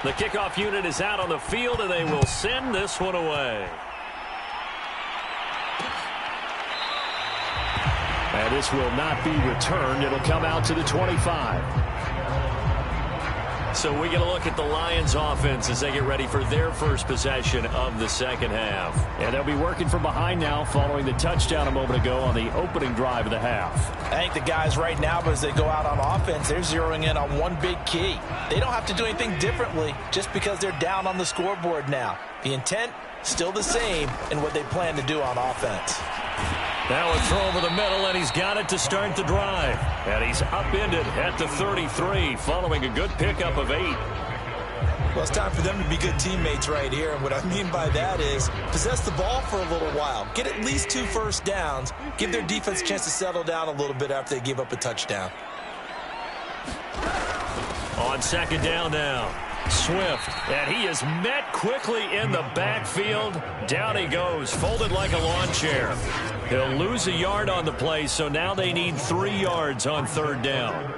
The kickoff unit is out on the field, and they will send this one away. And this will not be returned. It'll come out to the 25. So we get a look at the Lions offense as they get ready for their first possession of the second half. And they'll be working from behind now following the touchdown a moment ago on the opening drive of the half. I think the guys right now, as they go out on offense, they're zeroing in on one big key. They don't have to do anything differently just because they're down on the scoreboard now. The intent, still the same in what they plan to do on offense. Now a throw over the middle, and he's got it to start the drive. And he's upended at the 33, following a good pickup of 8. Well, it's time for them to be good teammates right here. And what I mean by that is possess the ball for a little while. Get at least 2 first downs. Give their defense a chance to settle down a little bit after they give up a touchdown. On second down now. Swift, and he is met quickly in the backfield. Down he goes, folded like a lawn chair. He'll lose a yard on the play, so now they need 3 yards on third down.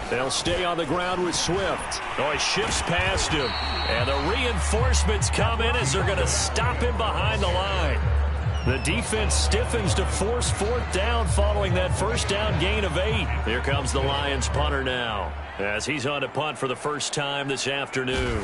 They'll stay on the ground with Swift. Oh, he shifts past him, and the reinforcements come in as they're going to stop him behind the line. The defense stiffens to force fourth down following that first down gain of 8. Here comes the Lions punter now as he's on to punt for the first time this afternoon.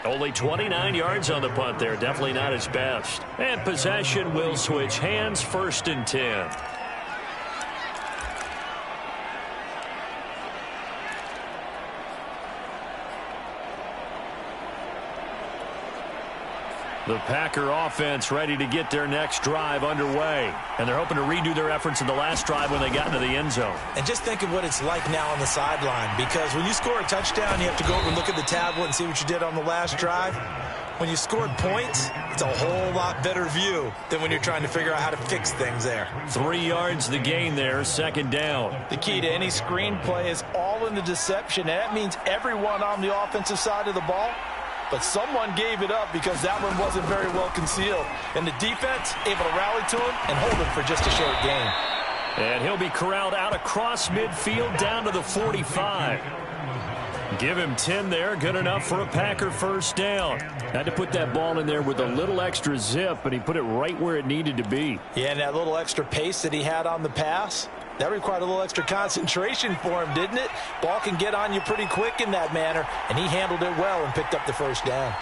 Only 29 yards on the punt there. Definitely not his best. And possession will switch hands, 1st and 10. The Packer offense ready to get their next drive underway. And they're hoping to redo their efforts in the last drive when they got into the end zone. And just think of what it's like now on the sideline. Because when you score a touchdown, you have to go over and look at the tablet and see what you did on the last drive. When you scored points, it's a whole lot better view than when you're trying to figure out how to fix things there. 3 yards the gain there, second down. The key to any screenplay is all in the deception. And that means everyone on the offensive side of the ball. But someone gave it up because that one wasn't very well concealed. And the defense able to rally to him and hold him for just a short gain. And he'll be corralled out across midfield down to the 45. Give him 10 there. Good enough for a Packer first down. Had to put that ball in there with a little extra zip, but he put it right where it needed to be. Yeah, and that little extra pace that he had on the pass, that required a little extra concentration for him, didn't it? Ball can get on you pretty quick in that manner, and he handled it well and picked up the first down.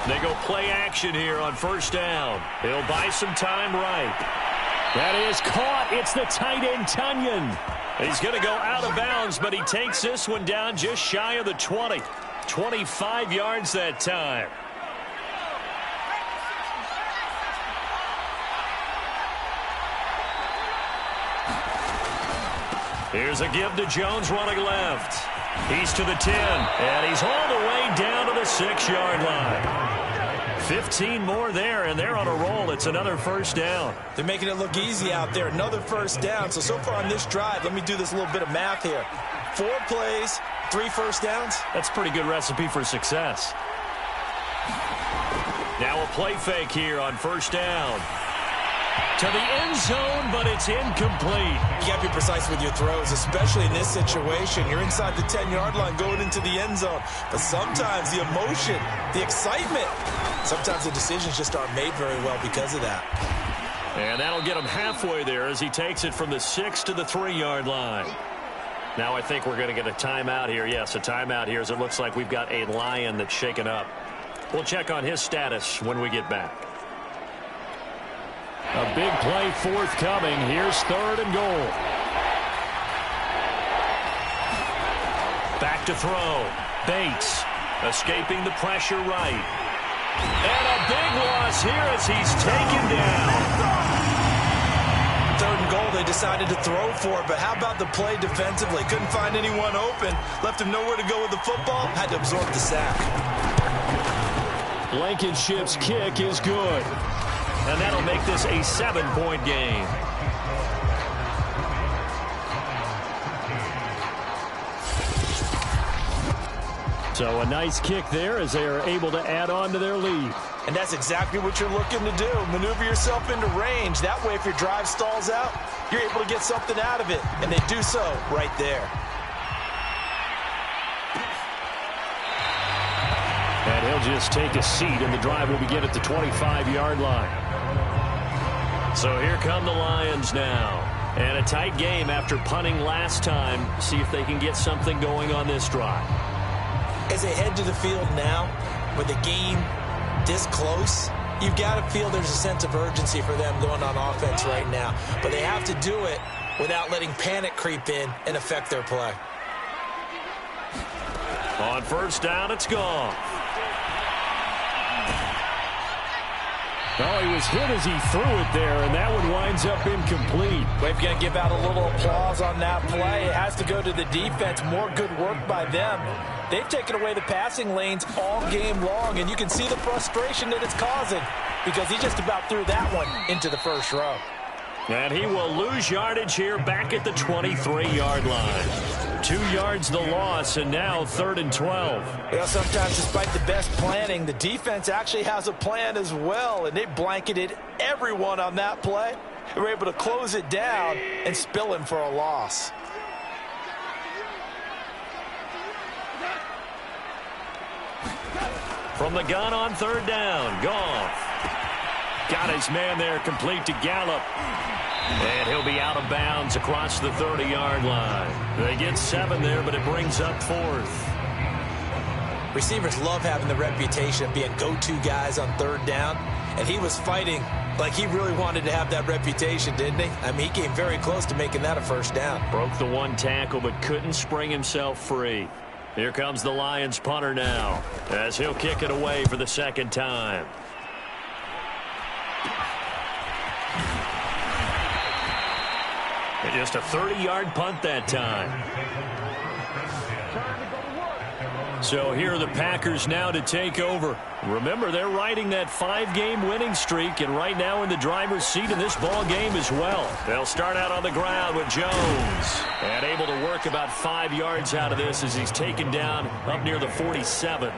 They go play action here on first down. He'll buy some time right. That is caught. It's the tight end, Tunyon. He's going to go out of bounds, but he takes this one down just shy of the 20. 25 yards that time. Here's a give to Jones running left. He's to the 10, and he's all the way down to the 6-yard line. 15 more there, and they're on a roll. It's another first down. They're making it look easy out there. Another first down. So far on this drive, let me do this little bit of math here. 4 plays, 3 first downs. That's a pretty good recipe for success. Now a play fake here on first down. To the end zone, but it's incomplete. You got to be precise with your throws, especially in this situation. You're inside the 10-yard line going into the end zone. But sometimes the emotion, the excitement, sometimes the decisions just aren't made very well because of that. And that'll get him halfway there as he takes it from the 6 to the 3-yard line. Now I think we're going to get a timeout here. Yes, a timeout here as it looks like we've got a Lion that's shaken up. We'll check on his status when we get back. A big play forthcoming. Here's 3rd and goal. Back to throw. Bates escaping the pressure right. And a big loss here as he's taken down. 3rd and goal, they decided to throw for it, but how about the play defensively? Couldn't find anyone open. Left him nowhere to go with the football. Had to absorb the sack. Blankenship's kick is good. And that'll make this a 7-point game. So a nice kick there as they are able to add on to their lead. And that's exactly what you're looking to do. Maneuver yourself into range. That way, if your drive stalls out, you're able to get something out of it. And they do so right there. And he'll just take a seat, and the drive will begin at the 25-yard line. So here come the Lions now. And a tight game after punting last time. See if they can get something going on this drive. As they head to the field now, with the game this close, you've got to feel there's a sense of urgency for them going on offense right now. But they have to do it without letting panic creep in and affect their play. On first down, it's gone. Oh, he was hit as he threw it there, and that one winds up incomplete. We're going to give out a little applause on that play. It has to go to the defense. More good work by them. They've taken away the passing lanes all game long, and you can see the frustration that it's causing because he just about threw that one into the first row. And he will lose yardage here back at the 23-yard line. 2 yards the loss, and now 3rd and 12. Well, sometimes despite the best planning, the defense actually has a plan as well, and they blanketed everyone on that play. They were able to close it down and spill him for a loss. From the gun on 3rd down, Goff. Got his man there, complete to Gallup. And he'll be out of bounds across the 30-yard line. They get 7 there, but it brings up 4th. Receivers love having the reputation of being go-to guys on 3rd down, and he was fighting like he really wanted to have that reputation, didn't he? I mean, he came very close to making that a first down. Broke the one tackle, but couldn't spring himself free. Here comes the Lions punter now, as he'll kick it away for the 2nd time. Just a 30-yard punt that time. So here are the Packers now to take over. Remember, they're riding that 5-game winning streak, and right now in the driver's seat in this ball game as well. They'll start out on the ground with Jones, and able to work about 5 yards out of this as he's taken down up near the 47.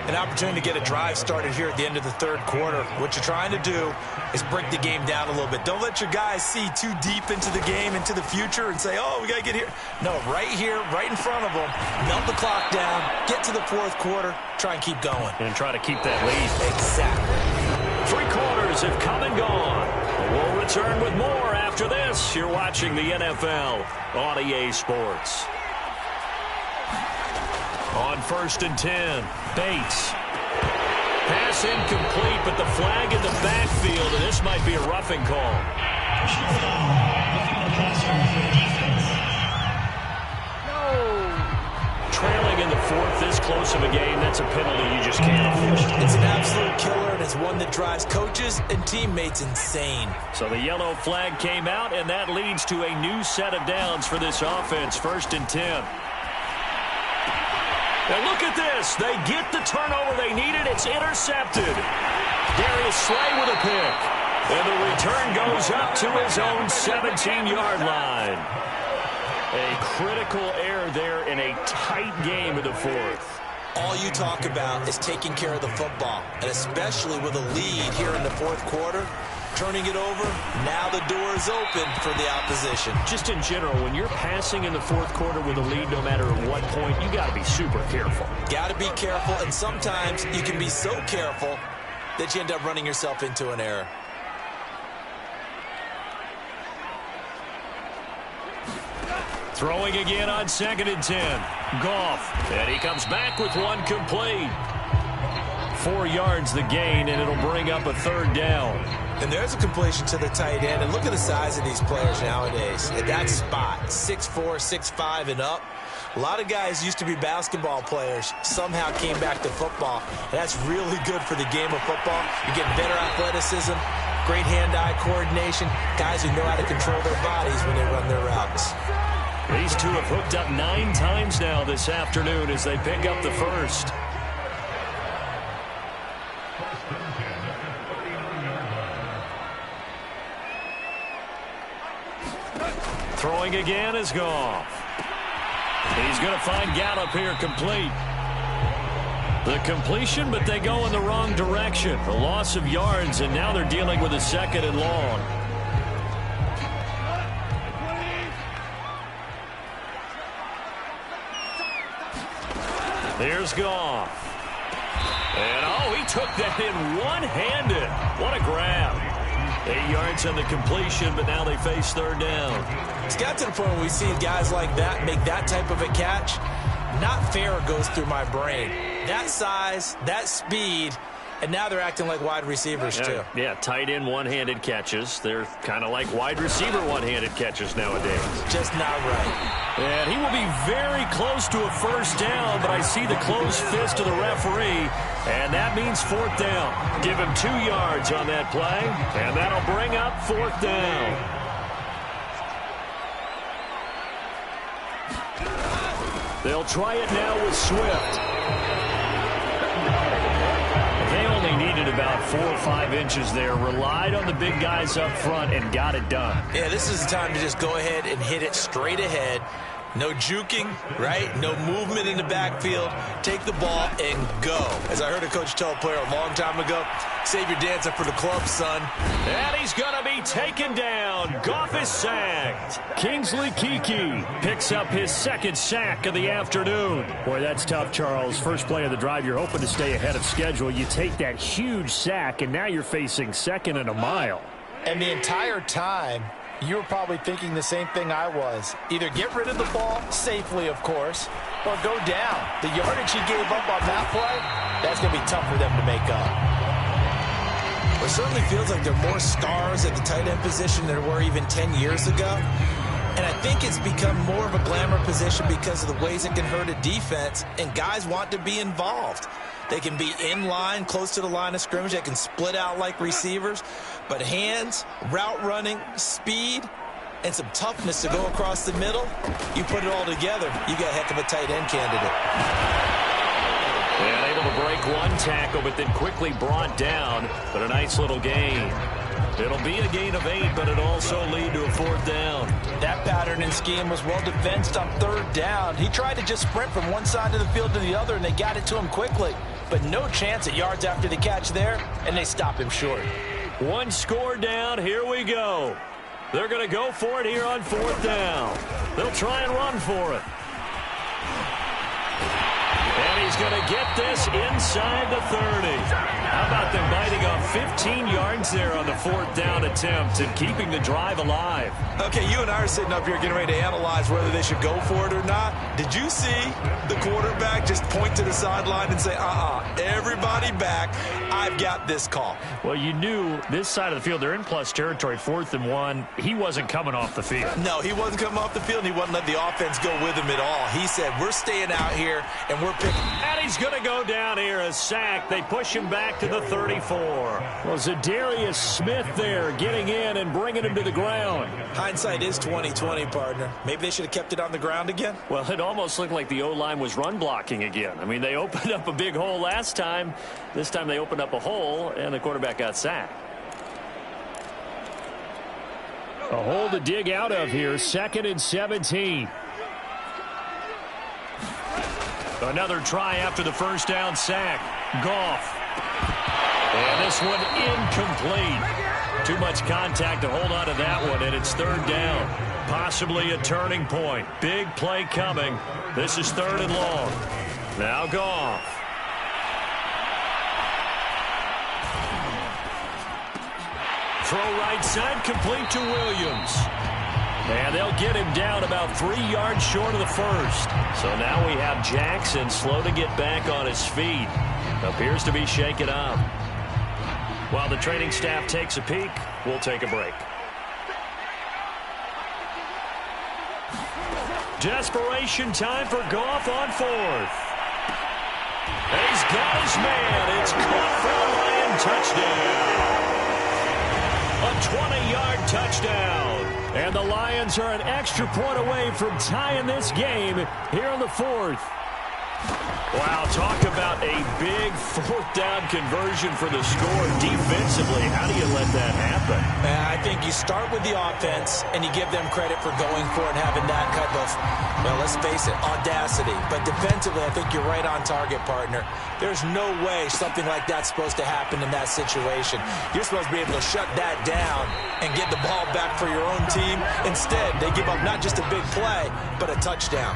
An opportunity to get a drive started here at the end of the 3rd quarter. What you're trying to do is break the game down a little bit. Don't let your guys see too deep into the game, into the future, and say, oh, we got to get here. No, right here, right in front of them, melt the clock down, get to the 4th quarter, try and keep going. And try to keep that lead. Exactly. 3 quarters have come and gone. We'll return with more after this. You're watching the NFL on EA Sports. On 1st and 10, Bates. Pass incomplete, but the flag in the backfield, and this might be a roughing call. Trailing in the 4th, this close of a game, that's a penalty you just can't afford. It's an absolute killer, and it's one that drives coaches and teammates insane. So the yellow flag came out, and that leads to a new set of downs for this offense. 1st and 10. And look at this. They get the turnover they needed. It's intercepted. Darius Slay with a pick. And the return goes up to his own 17-yard line. A critical error there in a tight game in the 4th. All you talk about is taking care of the football, and especially with a lead here in the 4th quarter. Turning it over, now the door is open for the opposition. Just in general, when you're passing in the 4th quarter with a lead, no matter at what point, you got to be super careful. Got to be careful, and sometimes you can be so careful that you end up running yourself into an error. Throwing again on 2nd and 10. Goff, and he comes back with one complete. 4 yards the gain, and it'll bring up a 3rd down. And there's a completion to the tight end. And look at the size of these players nowadays. At that spot, 6'4", 6'5", and up. A lot of guys used to be basketball players, somehow came back to football. And that's really good for the game of football. You're getting better athleticism, great hand-eye coordination, guys who know how to control their bodies when they run their routes. These two have hooked up 9 times now this afternoon as they pick up the 1st. Throwing again is Goff. He's going to find Gallup here complete. The completion, but they go in the wrong direction. A loss of yards, and now they're dealing with a 2nd and long. Here's Goff. And, oh, he took that in one-handed. What a grab. 8 yards on the completion, but now they face 3rd down. It's got to the point where we see guys like that make that type of a catch. Not fair goes through my brain. That size, that speed, and now they're acting like wide receivers too. Yeah, tight end one-handed catches. They're kind of like wide receiver one-handed catches nowadays. Just not right. And he will be very close to a 1st down, but I see the closed fist of the referee, and that means 4th down. Give him 2 yards on that play, and that'll bring up 4th down. They'll try it now with Swift. They only needed about 4 or 5 inches there. Relied on the big guys up front and got it done. Yeah, this is the time to just go ahead and hit it straight ahead. No juking, right? No movement in the backfield. Take the ball and go. As I heard a coach tell a player a long time ago, save your dancing for the club, son. And he's going to be taken down. Goff is sacked. Kingsley Keke picks up his 2nd sack of the afternoon. Boy, that's tough, Charles. First play of the drive, you're hoping to stay ahead of schedule. You take that huge sack, and now you're facing 2nd and a mile. And the entire time, you were probably thinking the same thing I was. Either get rid of the ball, safely of course, or go down. The yardage he gave up on that play, that's going to be tough for them to make up. It certainly feels like there are more stars at the tight end position than there were even 10 years ago. And I think it's become more of a glamour position because of the ways it can hurt a defense, and guys want to be involved. They can be in line, close to the line of scrimmage. They can split out like receivers. But hands, route running, speed, and some toughness to go across the middle, you put it all together, you got a heck of a tight end candidate. And able to break 1 tackle, but then quickly brought down. But a nice little gain. It'll be a gain of 8, but it'll also lead to a 4th down. That pattern and scheme was well defensed on 3rd down. He tried to just sprint from one side of the field to the other, and they got it to him quickly. But no chance at yards after the catch there, and they stop him short. 1 score down. Here we go. They're going to go for it here on 4th down. They'll try and run for it. And he's going to get this inside the 30. How about them biting off 15 yards there on the 4th down attempt and keeping the drive alive? Okay, you and I are sitting up here getting ready to analyze whether they should go for it or not. Did you see the quarterback just point to the sideline and say, everybody back, I've got this call? Well, you knew this side of the field, they're in plus territory, 4th and 1. He wasn't coming off the field. No, he wasn't coming off the field, and he wasn't letting the offense go with him at all. He said, we're staying out here, and we're picking. And he's going to go down here, a sack. They push him back to the 34. Well, Zadarius Smith there getting in and bringing him to the ground. Hindsight is 20/20, partner. Maybe they should have kept it on the ground again. Well, it almost looked like the O-line was run blocking again. I mean, they opened up a big hole last time. This time they opened up a hole, and the quarterback got sacked. A hole to dig out of here. 2nd and 17. Another try after the 1st down sack. Goff. And this one incomplete. Too much contact to hold on to that one, and it's 3rd down. Possibly a turning point. Big play coming. This is 3rd and long. Now Goff. Throw right side, complete to Williams. And they'll get him down about 3 yards short of the 1st. So now we have Jackson slow to get back on his feet. Appears to be shaken up. While the training staff takes a peek, we'll take a break. Desperation time for Goff on 4th. He's got his man. It's caught for a Lion touchdown. A 20-yard touchdown. And the Lions are an extra point away from tying this game here in the 4th. Wow, talk about a big fourth down conversion for the score. Defensively, how do you let that happen? I think you start with the offense, and you give them credit for going for it and having that type of, well, let's face it, audacity. But defensively, I think you're right on target, partner. There's no way something like that's supposed to happen in that situation. You're supposed to be able to shut that down and get the ball back for your own team. Instead, they give up not just a big play, but a touchdown.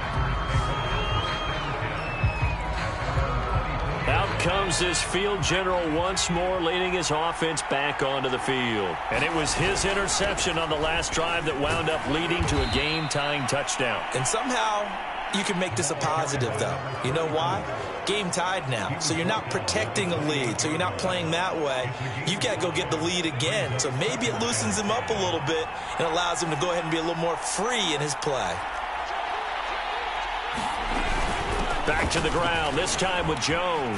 Out comes this field general once more, leading his offense back onto the field. And it was his interception on the last drive that wound up leading to a game-tying touchdown. And somehow you can make this a positive, though. You know why? Game tied now. So you're not protecting a lead. So you're not playing that way. You've got to go get the lead again. So maybe it loosens him up a little bit and allows him to go ahead and be a little more free in his play. Back to the ground, this time with Jones.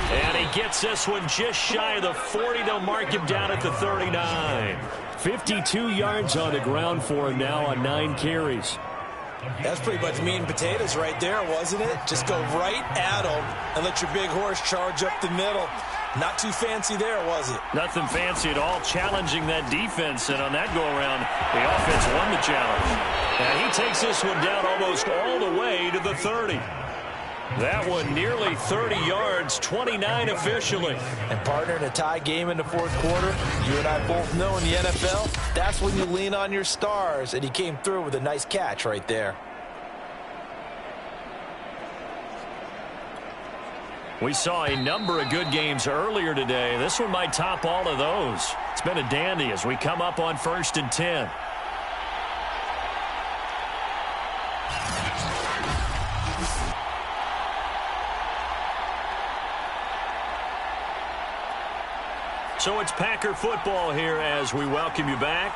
And he gets this one just shy of the 40. They'll mark him down at the 39. 52 yards on the ground for him now on 9 carries. That's pretty much meat and potatoes right there, wasn't it? Just go right at him and let your big horse charge up the middle. Not too fancy there, was it? Nothing fancy at all, challenging that defense. And on that go-around, the offense won the challenge. And he takes this one down almost all the way to the 30. That one nearly 30 yards, 29 officially. And partner, in a tie game in the fourth quarter, you and I both know in the NFL, that's when you lean on your stars. And he came through with a nice catch right there. We saw a number of good games earlier today. This one might top all of those. It's been a dandy as we come up on 1st and 10. So it's Packer football here as we welcome you back.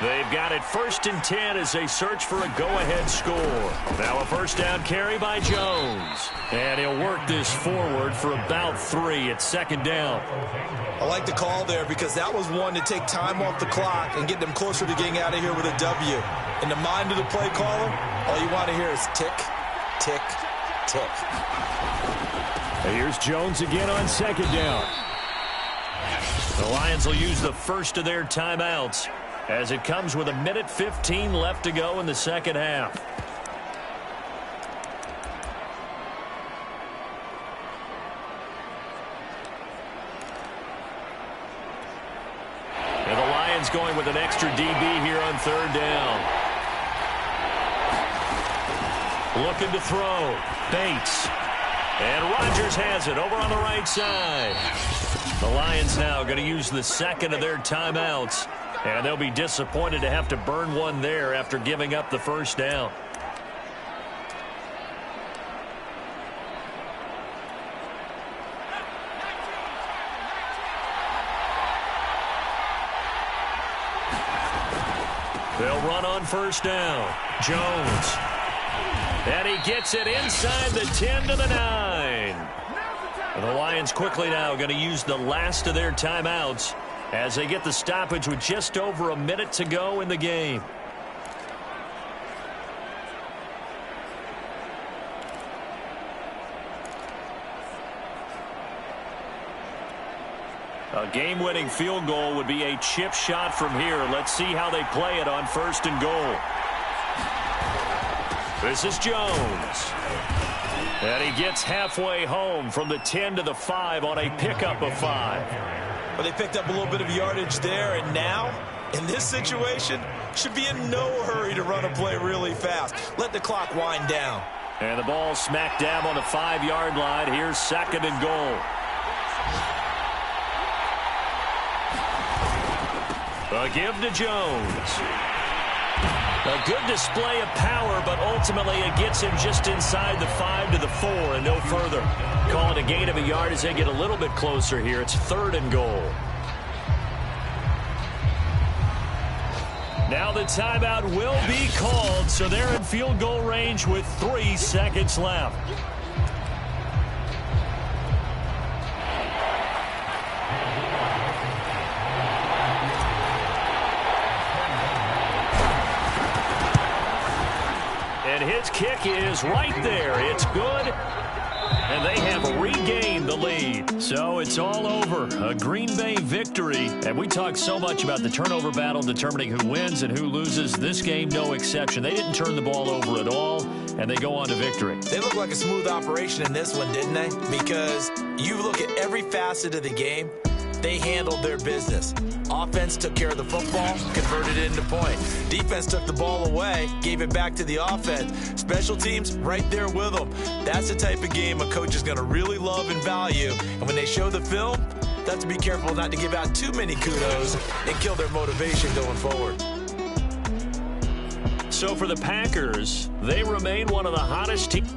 They've got it 1st and 10 as they search for a go-ahead score. Now a first down carry by Jones. And he'll work this forward for about 3 at 2nd down. I like the call there because that was one to take time off the clock and get them closer to getting out of here with a W. In the mind of the play caller, all you want to hear is tick, tick, tick. And here's Jones again on 2nd down. The Lions will use the first of their timeouts as it comes with 1:15 left to go in the second half. And the Lions going with an extra DB here on 3rd down. Looking to throw. Bates. And Rodgers has it over on the right side. The Lions now going to use the second of their timeouts. And they'll be disappointed to have to burn one there after giving up the first down. They'll run on 1st down. Jones. And he gets it inside the 10 to the 9. And the Lions quickly now going to use the last of their timeouts as they get the stoppage with just over a minute to go in the game. A game-winning field goal would be a chip shot from here. Let's see how they play it on 1st and goal. This is Jones. And he gets halfway home from the 10 to the 5 on a pickup of 5. Well, they picked up a little bit of yardage there, and now, in this situation, should be in no hurry to run a play really fast. Let the clock wind down. And the ball smack dab on the 5-yard line. Here's 2nd and goal. A give to Jones. A good display of power, but ultimately it gets him just inside the 5 to the 4 and no further. Call it a gain of a yard as they get a little bit closer here. It's 3rd and goal. Now the timeout will be called, so they're in field goal range with 3 seconds left. And his kick is right there. It's good. And they have regained the lead. So it's all over. A Green Bay victory. And we talk so much about the turnover battle determining who wins and who loses. This game, no exception. They didn't turn the ball over at all, and they go on to victory. They look like a smooth operation in this one, didn't they? Because you look at every facet of the game, they handled their business. Offense took care of the football, converted it into point. Defense took the ball away, gave it back to the offense. Special teams, right there with them. That's the type of game a coach is going to really love and value. And when they show the film, they have to be careful not to give out too many kudos and kill their motivation going forward. So for the Packers, they remain one of the hottest teams.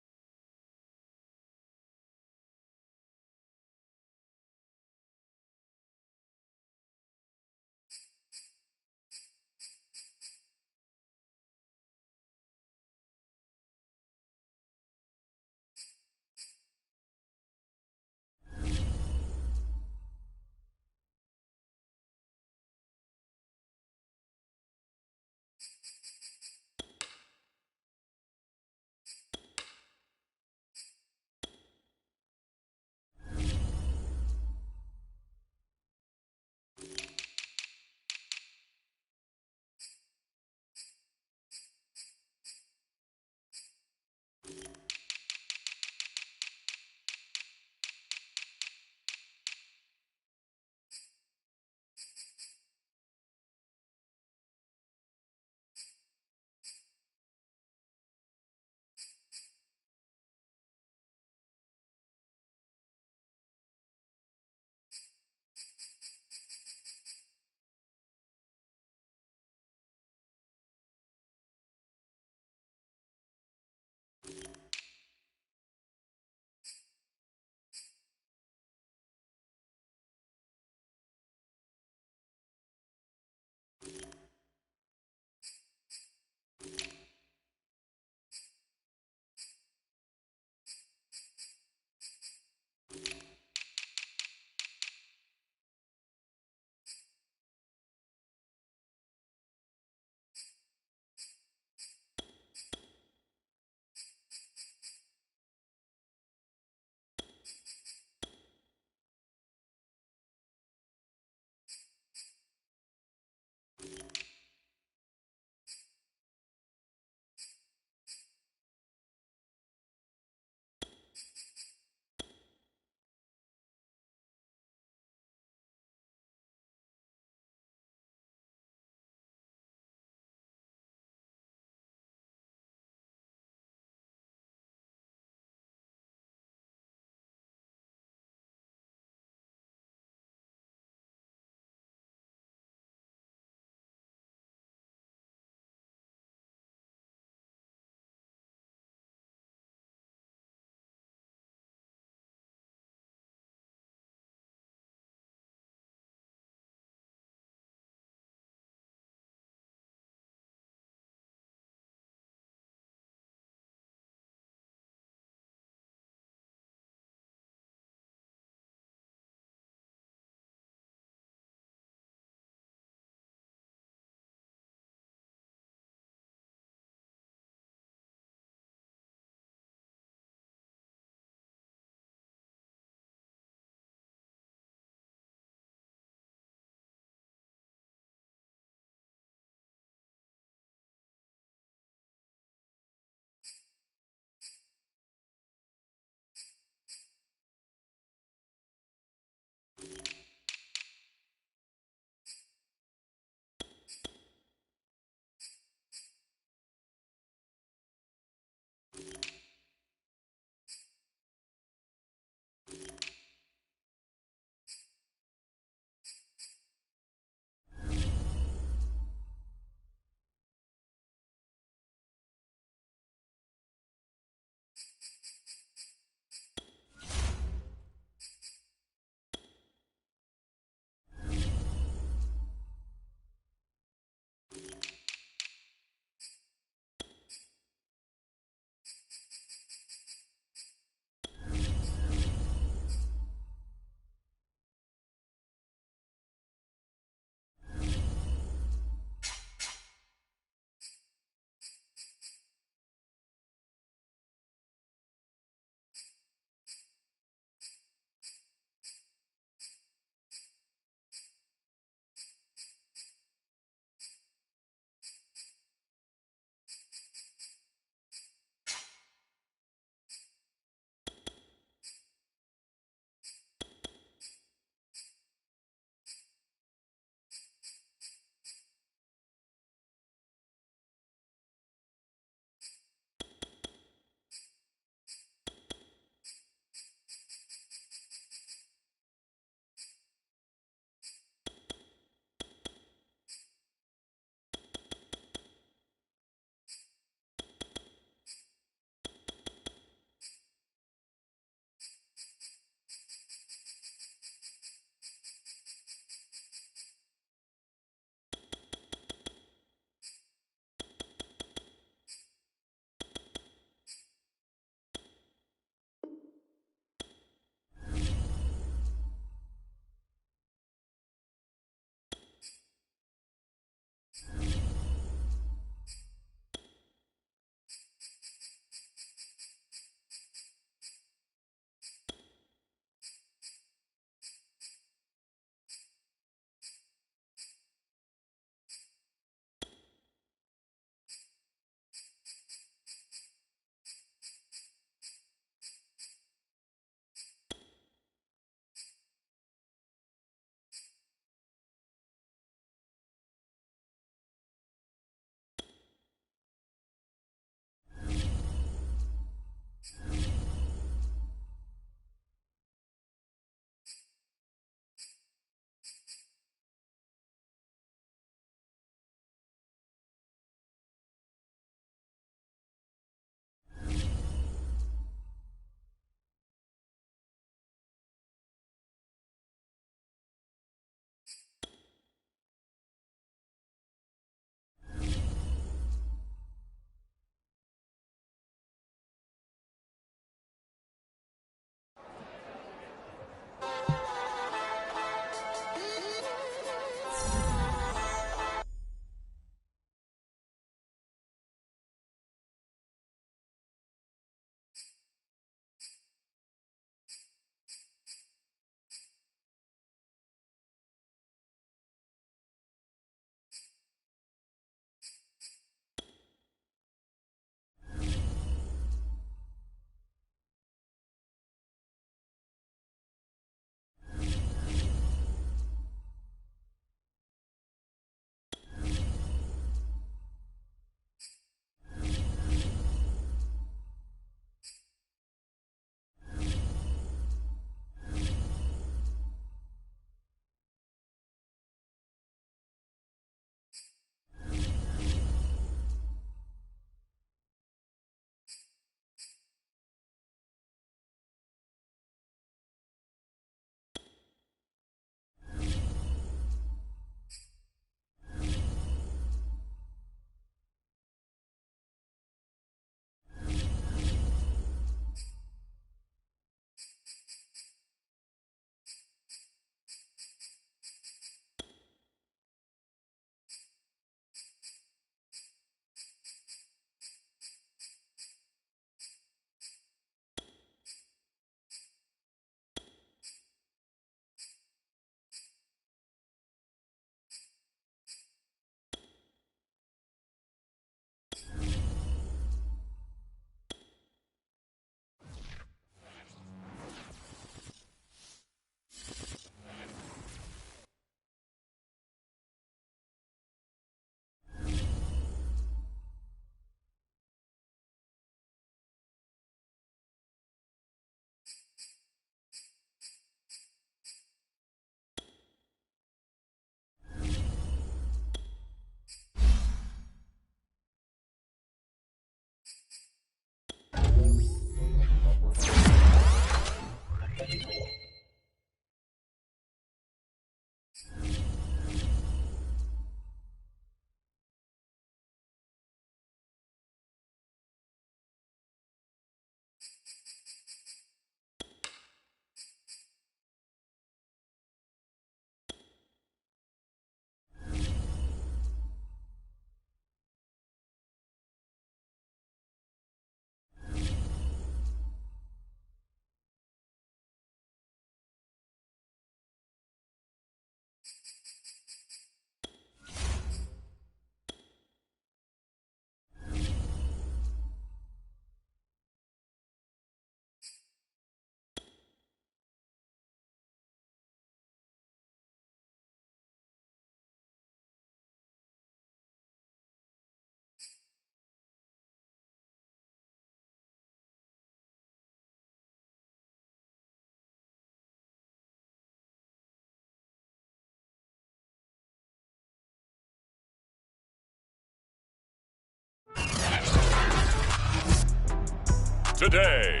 today.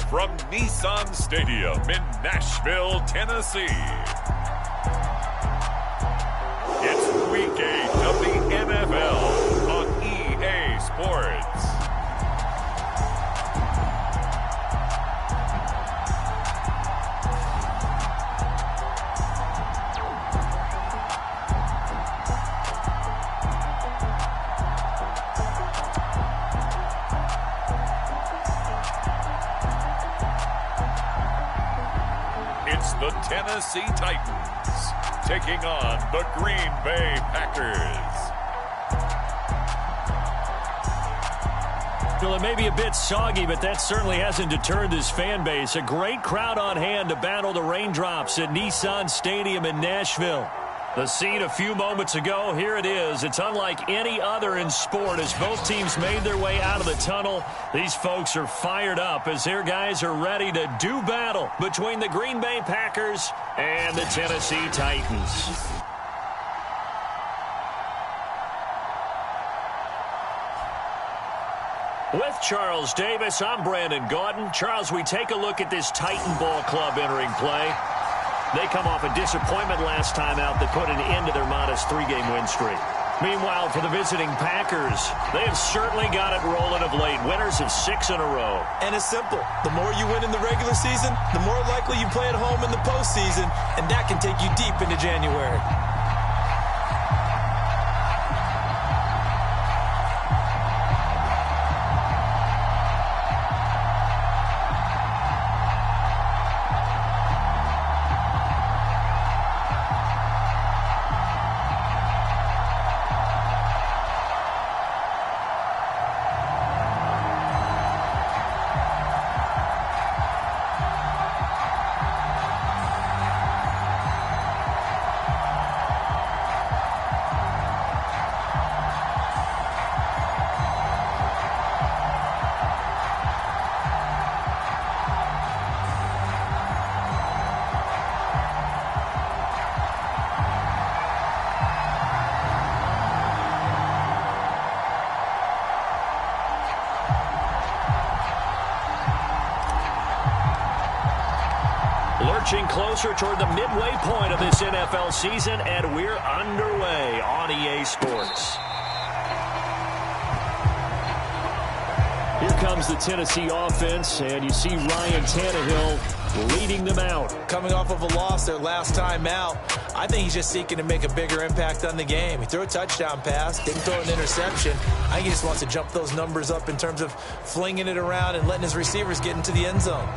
From Nissan Stadium in Nashville, Tennessee, it's Week 8 of the NFL on EA Sports. It's the Tennessee Titans taking on the Green Bay Packers. Well, it may be a bit soggy, but that certainly hasn't deterred this fan base. A great crowd on hand to battle the raindrops at Nissan Stadium in Nashville. The scene a few moments ago, here it is. It's unlike any other in sport as both teams made their way out of the tunnel. These folks are fired up as their guys are ready to do battle between the Green Bay Packers and the Tennessee Titans. With Charles Davis, I'm Brandon Gaudin. Charles, we take a look at this Titan Ball Club entering play. They come off a disappointment last time out that put an end to their modest 3-game win streak. Meanwhile, for the visiting Packers, they have certainly got it rolling of late. Winners of 6 in a row. And it's simple. The more you win in the regular season, the more likely you play at home in the postseason, and that can take you deep into January. Lurching closer toward the midway point of this NFL season, and we're underway on EA Sports. Here comes the Tennessee offense, and you see Ryan Tannehill leading them out. Coming off of a loss their last time out, I think he's just seeking to make a bigger impact on the game. He threw a touchdown pass, didn't throw an interception. I think he just wants to jump those numbers up in terms of flinging it around and letting his receivers get into the end zone.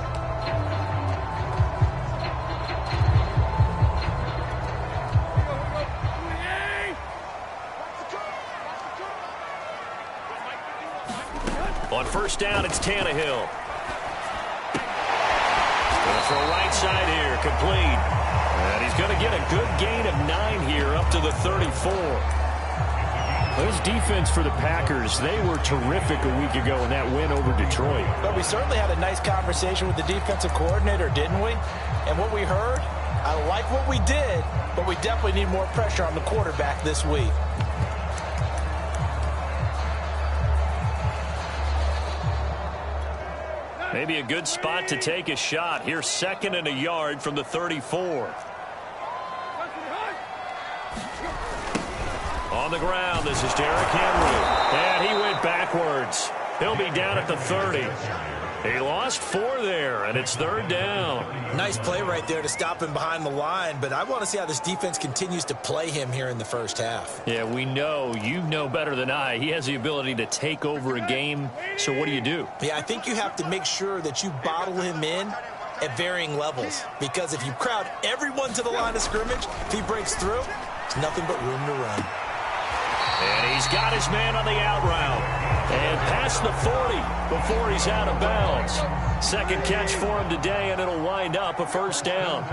On first down, it's Tannehill. Going to throw right side here, complete. And he's going to get a good gain of 9 here up to the 34. This defense for the Packers, they were terrific a week ago in that win over Detroit. But we certainly had a nice conversation with the defensive coordinator, didn't we? And what we heard, I like what we did, but we definitely need more pressure on the quarterback this week. Maybe a good spot to take a shot. Here's 2nd and a yard from the 34. On the ground, this is Derrick Henry. And he went backwards. He'll be down at the 30. He lost 4 there, and it's 3rd down. Nice play right there to stop him behind the line, but I want to see how this defense continues to play him here in the first half. Yeah, we know. You know better than I. He has the ability to take over a game, so what do you do? Yeah, I think you have to make sure that you bottle him in at varying levels, because if you crowd everyone to the line of scrimmage, if he breaks through, there's nothing but room to run. And he's got his man on the out route. And past the 40 before he's out of bounds. 2nd catch for him today, and it'll wind up a 1st down.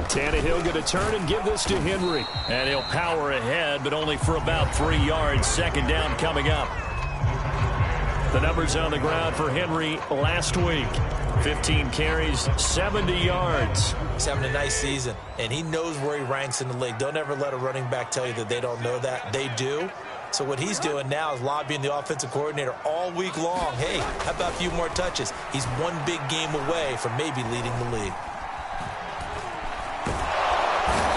Tannehill going to turn and give this to Henry. And he'll power ahead, but only for about 3 yards. 2nd down coming up. The numbers on the ground for Henry last week. 15 carries, 70 yards. He's having a nice season, and he knows where he ranks in the league. Don't ever let a running back tell you that they don't know that. They do. So what he's doing now is lobbying the offensive coordinator all week long. Hey, how about a few more touches? He's one big game away from maybe leading the league.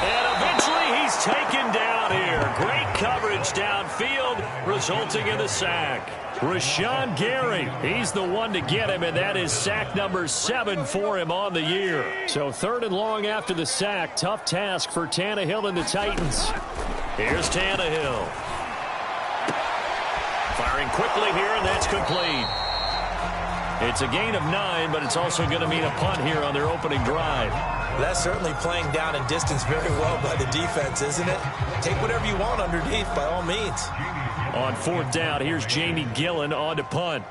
And eventually he's taken down here. Great coverage downfield, resulting in the sack. Rashawn Gary, he's the one to get him, and that is sack number 7 for him on the year. So 3rd and long after the sack. Tough task for Tannehill and the Titans. Here's Tannehill. Firing quickly here, and that's complete. It's a gain of 9, but it's also going to mean a punt here on their opening drive. That's certainly playing down in distance very well by the defense, isn't it? Take whatever you want underneath, by all means. On 4th down, here's Jamie Gillen on to punt.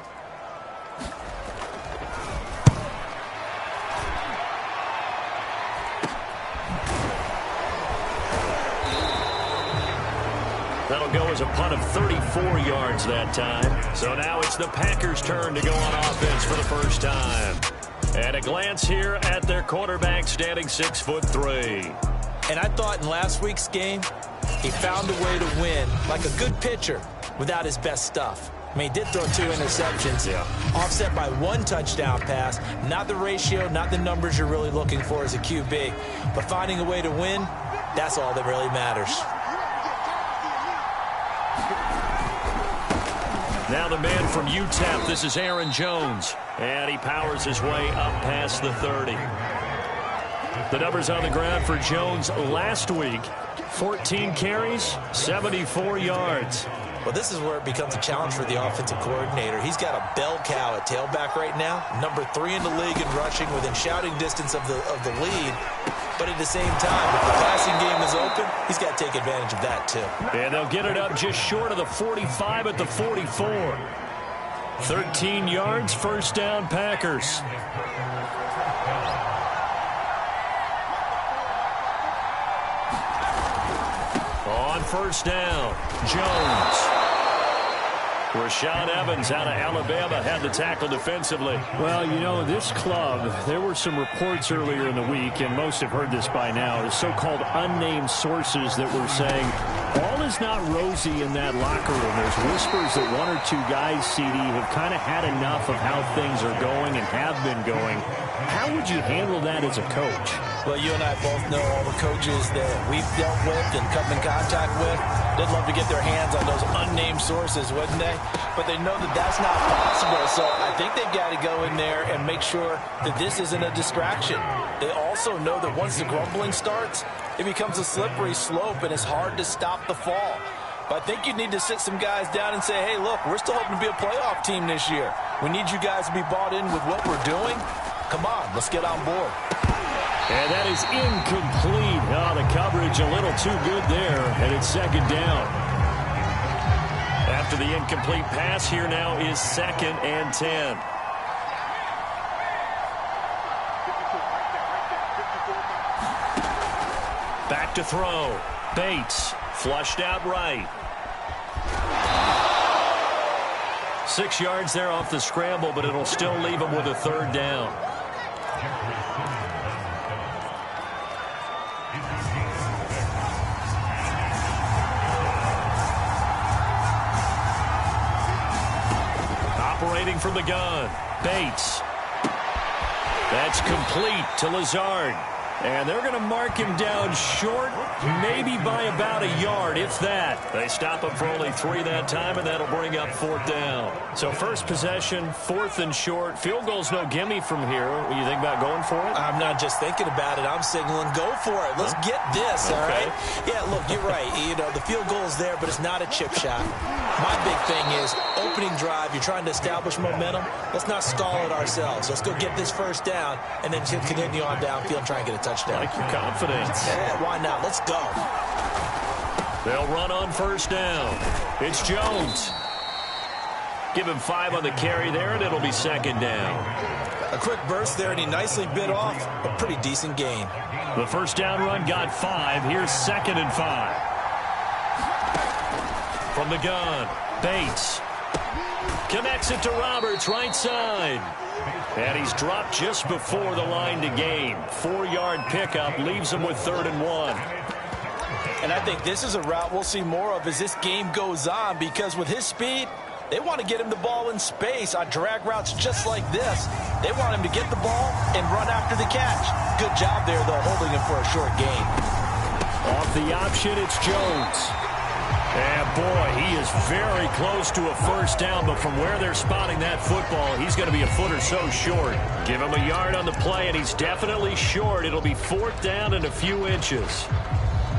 That'll go as a punt of 34 yards that time. So now it's the Packers' turn to go on offense for the first time. And a glance here at their quarterback, standing 6'3". And I thought in last week's game, he found a way to win like a good pitcher without his best stuff. I mean, he did throw 2 interceptions, offset by 1 touchdown pass. Not the ratio, not the numbers you're really looking for as a QB. But finding a way to win, that's all that really matters. Now the man from UTEP, this is Aaron Jones. And he powers his way up past the 30. The numbers on the ground for Jones last week. 14 carries, 74 yards. Well, this is where it becomes a challenge for the offensive coordinator. He's got a bell cow at tailback right now. Number 3 in the league in rushing, within shouting distance of the lead. But at the same time, if the passing game is open, he's got to take advantage of that too. And they'll get it up just short of the 45 at the 44. 13 yards, first down, Packers. On first down, Jones. Rashaan Evans out of Alabama had the tackle defensively. Well, you know, this club, there were some reports earlier in the week, and most have heard this by now, the so-called unnamed sources that were saying all is not rosy in that locker room. There's whispers that 1 or 2 guys, CD, have kind of had enough of how things are going and have been going. How would you handle that as a coach? Well, you and I both know all the coaches that we've dealt with and come in contact with. They'd love to get their hands on those unnamed sources, wouldn't they? But they know that that's not possible, so I think they've got to go in there and make sure that this isn't a distraction. They also know that once the grumbling starts, it becomes a slippery slope, and it's hard to stop the fall. But I think you need to sit some guys down and say, hey, look, we're still hoping to be a playoff team this year. We need you guys to be bought in with what we're doing. Come on, let's get on board. And that is incomplete. Oh, the coverage a little too good there, and it's 2nd down. After the incomplete pass, here now is 2nd and 10. Back to throw. Bates flushed out right. 6 yards there off the scramble, but it'll still leave him with a 3rd down. Operating from the gun, Bates. That's complete to Lazard. And they're going to mark him down short, maybe by about a yard, if that. They stop him for only 3 that time, and that'll bring up 4th down. So first possession, 4th and short. Field goal's no gimme from here. What do you think about going for it? I'm not just thinking about it. I'm signaling, go for it. Let's get this, all right? Yeah, look, you're right. You know, the field goal is there, but it's not a chip shot. My big thing is opening drive. You're trying to establish momentum. Let's not stall it ourselves. Let's go get this first down and then continue on downfield and try and get a touchdown. Like your confidence. Yeah, why not? Let's go. They'll run on first down. It's Jones. Give him 5 on the carry there, and it'll be 2nd down. A quick burst there, and he nicely bit off a pretty decent gain. The first down run got 5. Here's 2nd and 5. From the gun, Bates. Connects it to Roberts, right side. And he's dropped just before the line to gain. 4-yard pickup leaves him with 3rd and 1. And I think this is a route we'll see more of as this game goes on, because with his speed, they want to get him the ball in space on drag routes just like this. They want him to get the ball and run after the catch. Good job there, though, holding him for a short gain. Off the option, it's Jones. And, boy, he is very close to a first down, but from where they're spotting that football, he's going to be a foot or so short. Give him a yard on the play, and he's definitely short. It'll be 4th down and a few inches.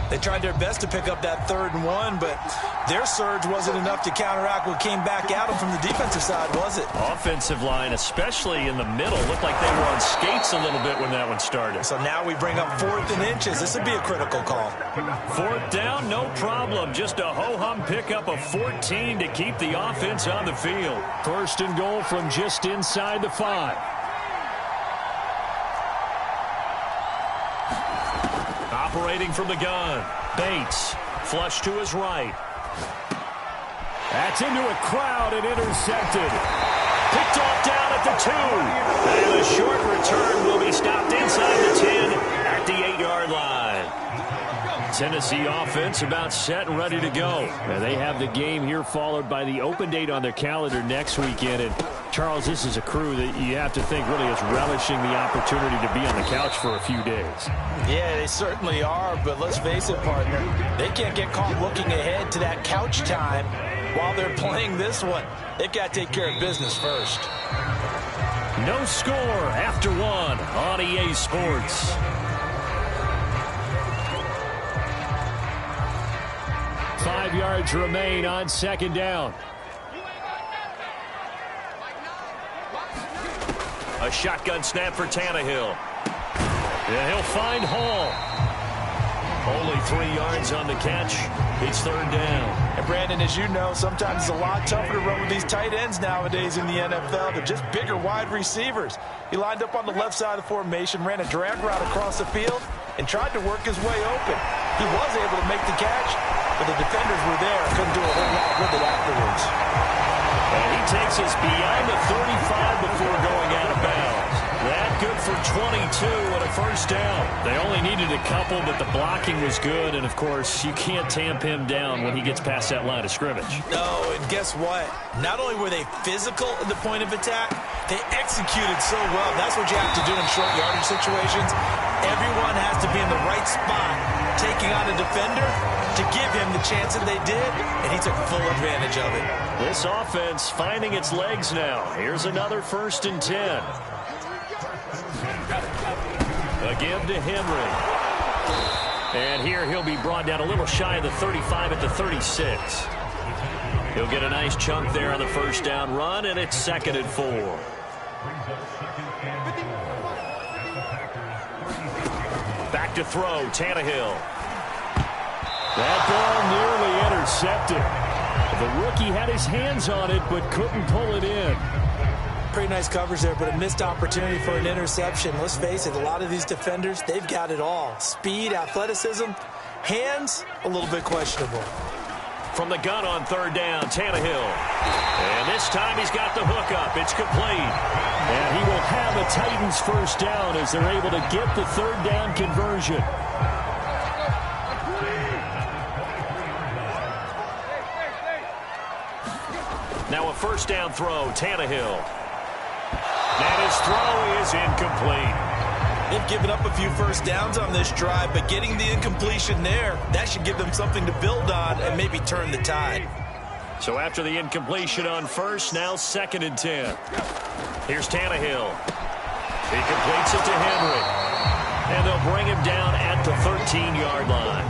They tried their best to pick up that 3rd and 1, but their surge wasn't enough to counteract what came back at them from the defensive side, was it? Offensive line, especially in the middle, looked like they were on skates a little bit when that one started. So now we bring up 4th and inches. This would be a critical call. 4th down, no problem. Just a ho-hum pickup of 14 to keep the offense on the field. 1st and goal from just inside the 5. Operating from the gun. Bates, flush to his right. That's into a crowd and intercepted. Picked off down at the 2. And a short return will be stopped inside the 10 at the 8-yard line. Tennessee offense about set and ready to go. And they have the game here followed by the open date on their calendar next weekend. And Charles, this is a crew that you have to think really is relishing the opportunity to be on the couch for a few days. Yeah, they certainly are, but let's face it, partner, they can't get caught looking ahead to that couch time while they're playing this one. They've got to take care of business first. No score after 1 on EA Sports. Five yards remain on 2nd down. A shotgun snap for Tannehill. Yeah, he'll find Hall. Only 3 yards on the catch. It's 3rd down. And Brandon, as you know, sometimes it's a lot tougher to run with these tight ends nowadays in the NFL. They're just bigger wide receivers. He lined up on the left side of the formation, ran a drag route across the field, and tried to work his way open. He was able to make the catch, but the defenders were there. Couldn't do a whole lot with it afterwards. And he takes us beyond the 35 before going out of bounds. That good for 22 and a 1st down. They only needed a couple, but the blocking was good. And, of course, you can't tamp him down when he gets past that line of scrimmage. No, and guess what? Not only were they physical at the point of attack, they executed so well. That's what you have to do in short yardage situations. Everyone has to be in the right spot, taking on a defender to give him the chance that they did, and he took full advantage of it. This offense finding its legs now. Here's another 1st and 10. A give to Henry. And here he'll be brought down a little shy of the 35 at the 36. He'll get a nice chunk there on the 1st down run, and it's 2nd and 4. Back to throw, Tannehill. That ball nearly intercepted. The rookie had his hands on it, but couldn't pull it in. Pretty nice coverage there, but a missed opportunity for an interception. Let's face it, a lot of these defenders, they've got it all. Speed, athleticism, hands, a little bit questionable. From the gun on 3rd down, Tannehill. And this time he's got the hook up. It's complete. And he will have a Titans 1st down as they're able to get the 3rd down conversion. Now a 1st down throw, Tannehill. And his throw is incomplete. They've given up a few 1st downs on this drive, but getting the incompletion there, that should give them something to build on and maybe turn the tide. So after the incompletion on 1st, now 2nd and 10. Here's Tannehill. He completes it to Henry. And they'll bring him down at the 13-yard line.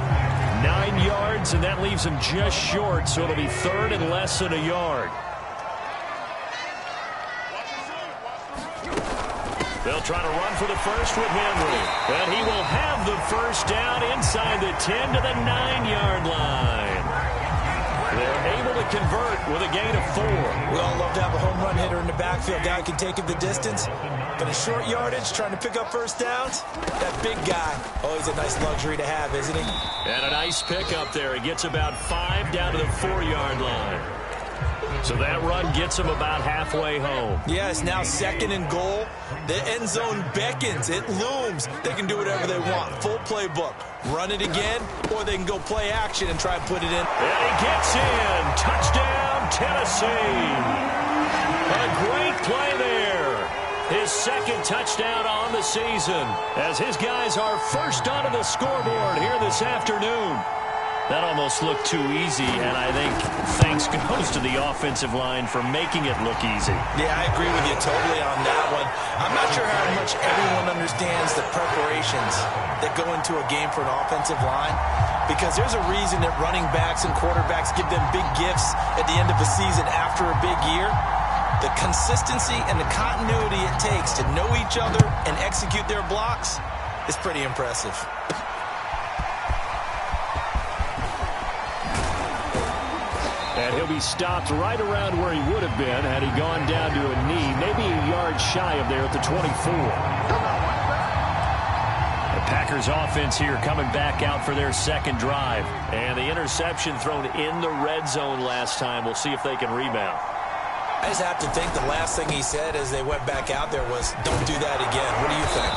9 yards, and that leaves him just short, so it'll be 3rd and less than a yard. They'll try to run for the 1st with Henry. And he will have the 1st down inside the 10 to the 9-yard line. They're able to convert with a gain of 4. We all love to have a home run hitter in the backfield. Guy can take it the distance. But in short yardage, trying to pick up 1st downs, that big guy, always a nice luxury to have, isn't he? And a nice pickup there. He gets about 5 down to the 4-yard line. So that run gets him about halfway home. Yeah, it's now 2nd and goal. The end zone beckons. It looms. They can do whatever they want. Full playbook. Run it again, or they can go play action and try and put it in. And he gets in. Touchdown, Tennessee. A great play there. His 2nd touchdown on the season as his guys are first onto the scoreboard here this afternoon. That almost looked too easy, and I think thanks goes to the offensive line for making it look easy. Yeah, I agree with you totally on that one. I'm not sure how much everyone understands the preparations that go into a game for an offensive line, because there's a reason that running backs and quarterbacks give them big gifts at the end of a season after a big year. The consistency and the continuity it takes to know each other and execute their blocks is pretty impressive. And he'll be stopped right around where he would have been had he gone down to a knee, maybe a yard shy of there at the 24. The Packers offense here coming back out for their 2nd drive. And the interception thrown in the red zone last time. We'll see if they can rebound. I just have to think the last thing he said as they went back out there was, don't do that again. What do you think?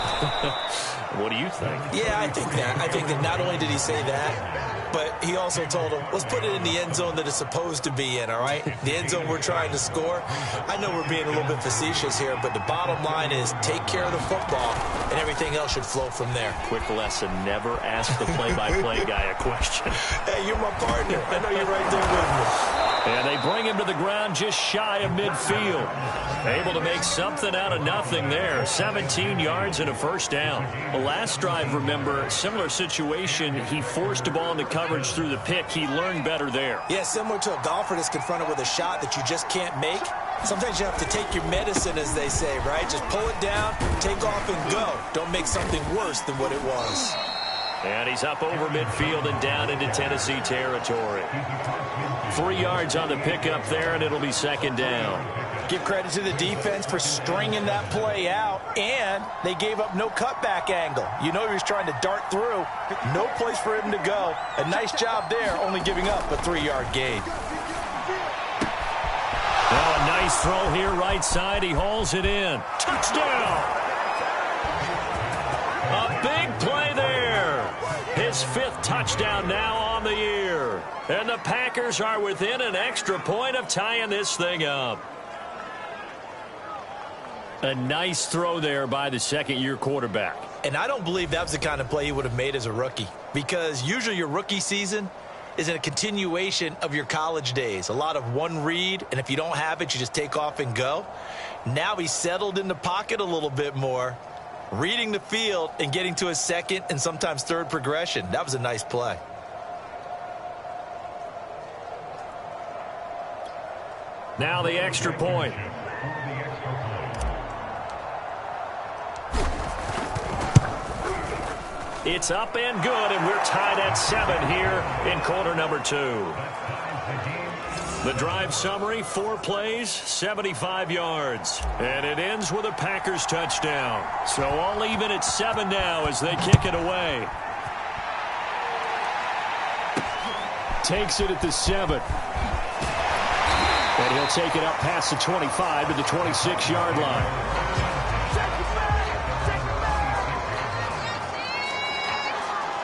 What do you think? Yeah, I think that. I think that not only did he say that, but he also told him, let's put it in the end zone that it's supposed to be in, all right? The end zone we're trying to score. I know we're being a little bit facetious here, but the bottom line is take care of the football, and everything else should flow from there. Quick lesson, never ask the play-by-play guy a question. Hey, you're my partner. I know you're right there with me. And they bring him to the ground just shy of midfield. Able to make something out of nothing there. 17 yards and a first down. The last drive, remember, similar situation. He forced a ball into coverage through the pick. He learned better there. Yeah, similar to a golfer that's confronted with a shot that you just can't make. Sometimes you have to take your medicine, as they say, right? Just pull it down, take off, and go. Don't make something worse than what it was. And he's up over midfield and down into Tennessee territory. 3 yards on the pickup there, and it'll be 2nd down. Give credit to the defense for stringing that play out, and they gave up no cutback angle. You know he was trying to dart through. No place for him to go. A nice job there, only giving up a 3-yard gain. Oh, a nice throw here right side. He hauls it in. Touchdown! A big play there. His 5th touchdown now on the year. And the Packers are within an extra point of tying this thing up. A nice throw there by the 2nd-year quarterback. And I don't believe that was the kind of play he would have made as a rookie, because usually your rookie season is in a continuation of your college days. A lot of one read, and if you don't have it, you just take off and go. Now he's settled in the pocket a little bit more, reading the field and getting to his 2nd and sometimes 3rd progression. That was a nice play. Now the extra point. It's up and good, and we're tied at 7 here in quarter number 2. The drive summary, 4 plays, 75 yards. And it ends with a Packers touchdown. So all even at 7 now as they kick it away. Takes it at the 7. And he'll take it up past the 25 to the 26-yard line.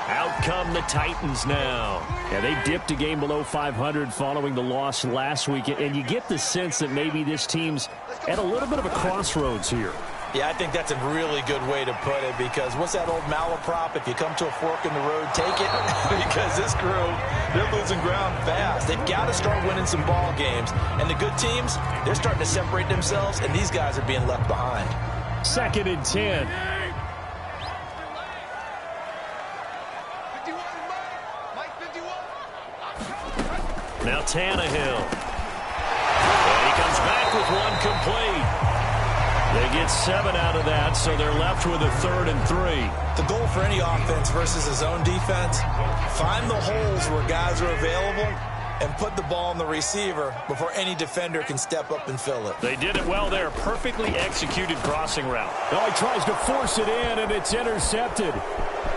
Out come the Titans now. Yeah, they dipped a game below 500 following the loss last week. And you get the sense that maybe this team's at a little bit of a crossroads here. Yeah, I think that's a really good way to put it, because what's that old malaprop? If you come to a fork in the road, take it. Because this crew, they're losing ground fast. They've got to start winning some ball games. And the good teams, they're starting to separate themselves, and these guys are being left behind. 2nd and 10. Now Tannehill. And he comes back with one complete. They get 7 out of that, so they're left with a 3rd and 3. The goal for any offense versus his own defense, find the holes where guys are available and put the ball on the receiver before any defender can step up and fill it. They did it well there. Perfectly executed crossing route. Oh, he tries to force it in, and it's intercepted.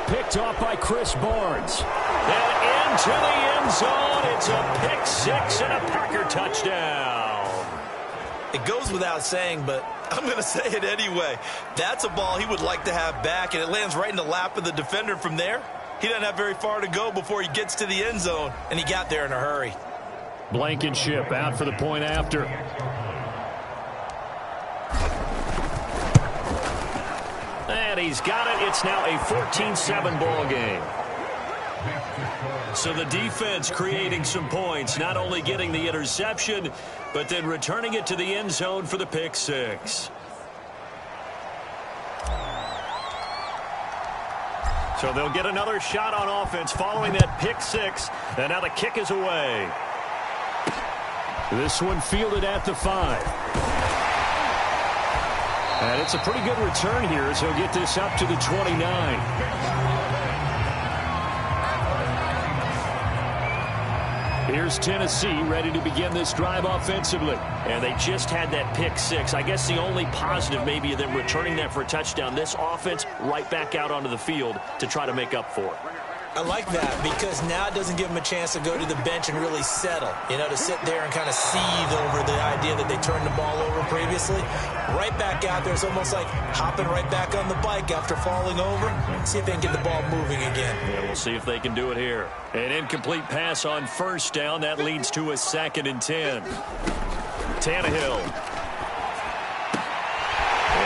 Picked off by Chris Barnes. And into the end zone. It's a pick six and a Packer touchdown. It goes without saying, but I'm going to say it anyway. That's a ball he would like to have back, and it lands right in the lap of the defender from there. He doesn't have very far to go before he gets to the end zone, and he got there in a hurry. Blankenship out for the point after. And he's got it. It's now a 14-7 ball game. So the defense creating some points, not only getting the interception, but then returning it to the end zone for the pick six. So they'll get another shot on offense following that pick six. And now the kick is away. This one fielded at the 5. And it's a pretty good return here as he'll get this up to the 29. Here's Tennessee ready to begin this drive offensively. And they just had that pick six. I guess the only positive maybe of them returning that for a touchdown. This offense right back out onto the field to try to make up for it. I like that because now it doesn't give them a chance to go to the bench and really settle, to sit there and kind of seethe over the idea that they turned the ball over previously. Right back out there, it's almost like hopping right back on the bike after falling over. See if they can get the ball moving again. Yeah, we'll see if they can do it here. An incomplete pass on first down. That leads to a 2nd and 10. Tannehill.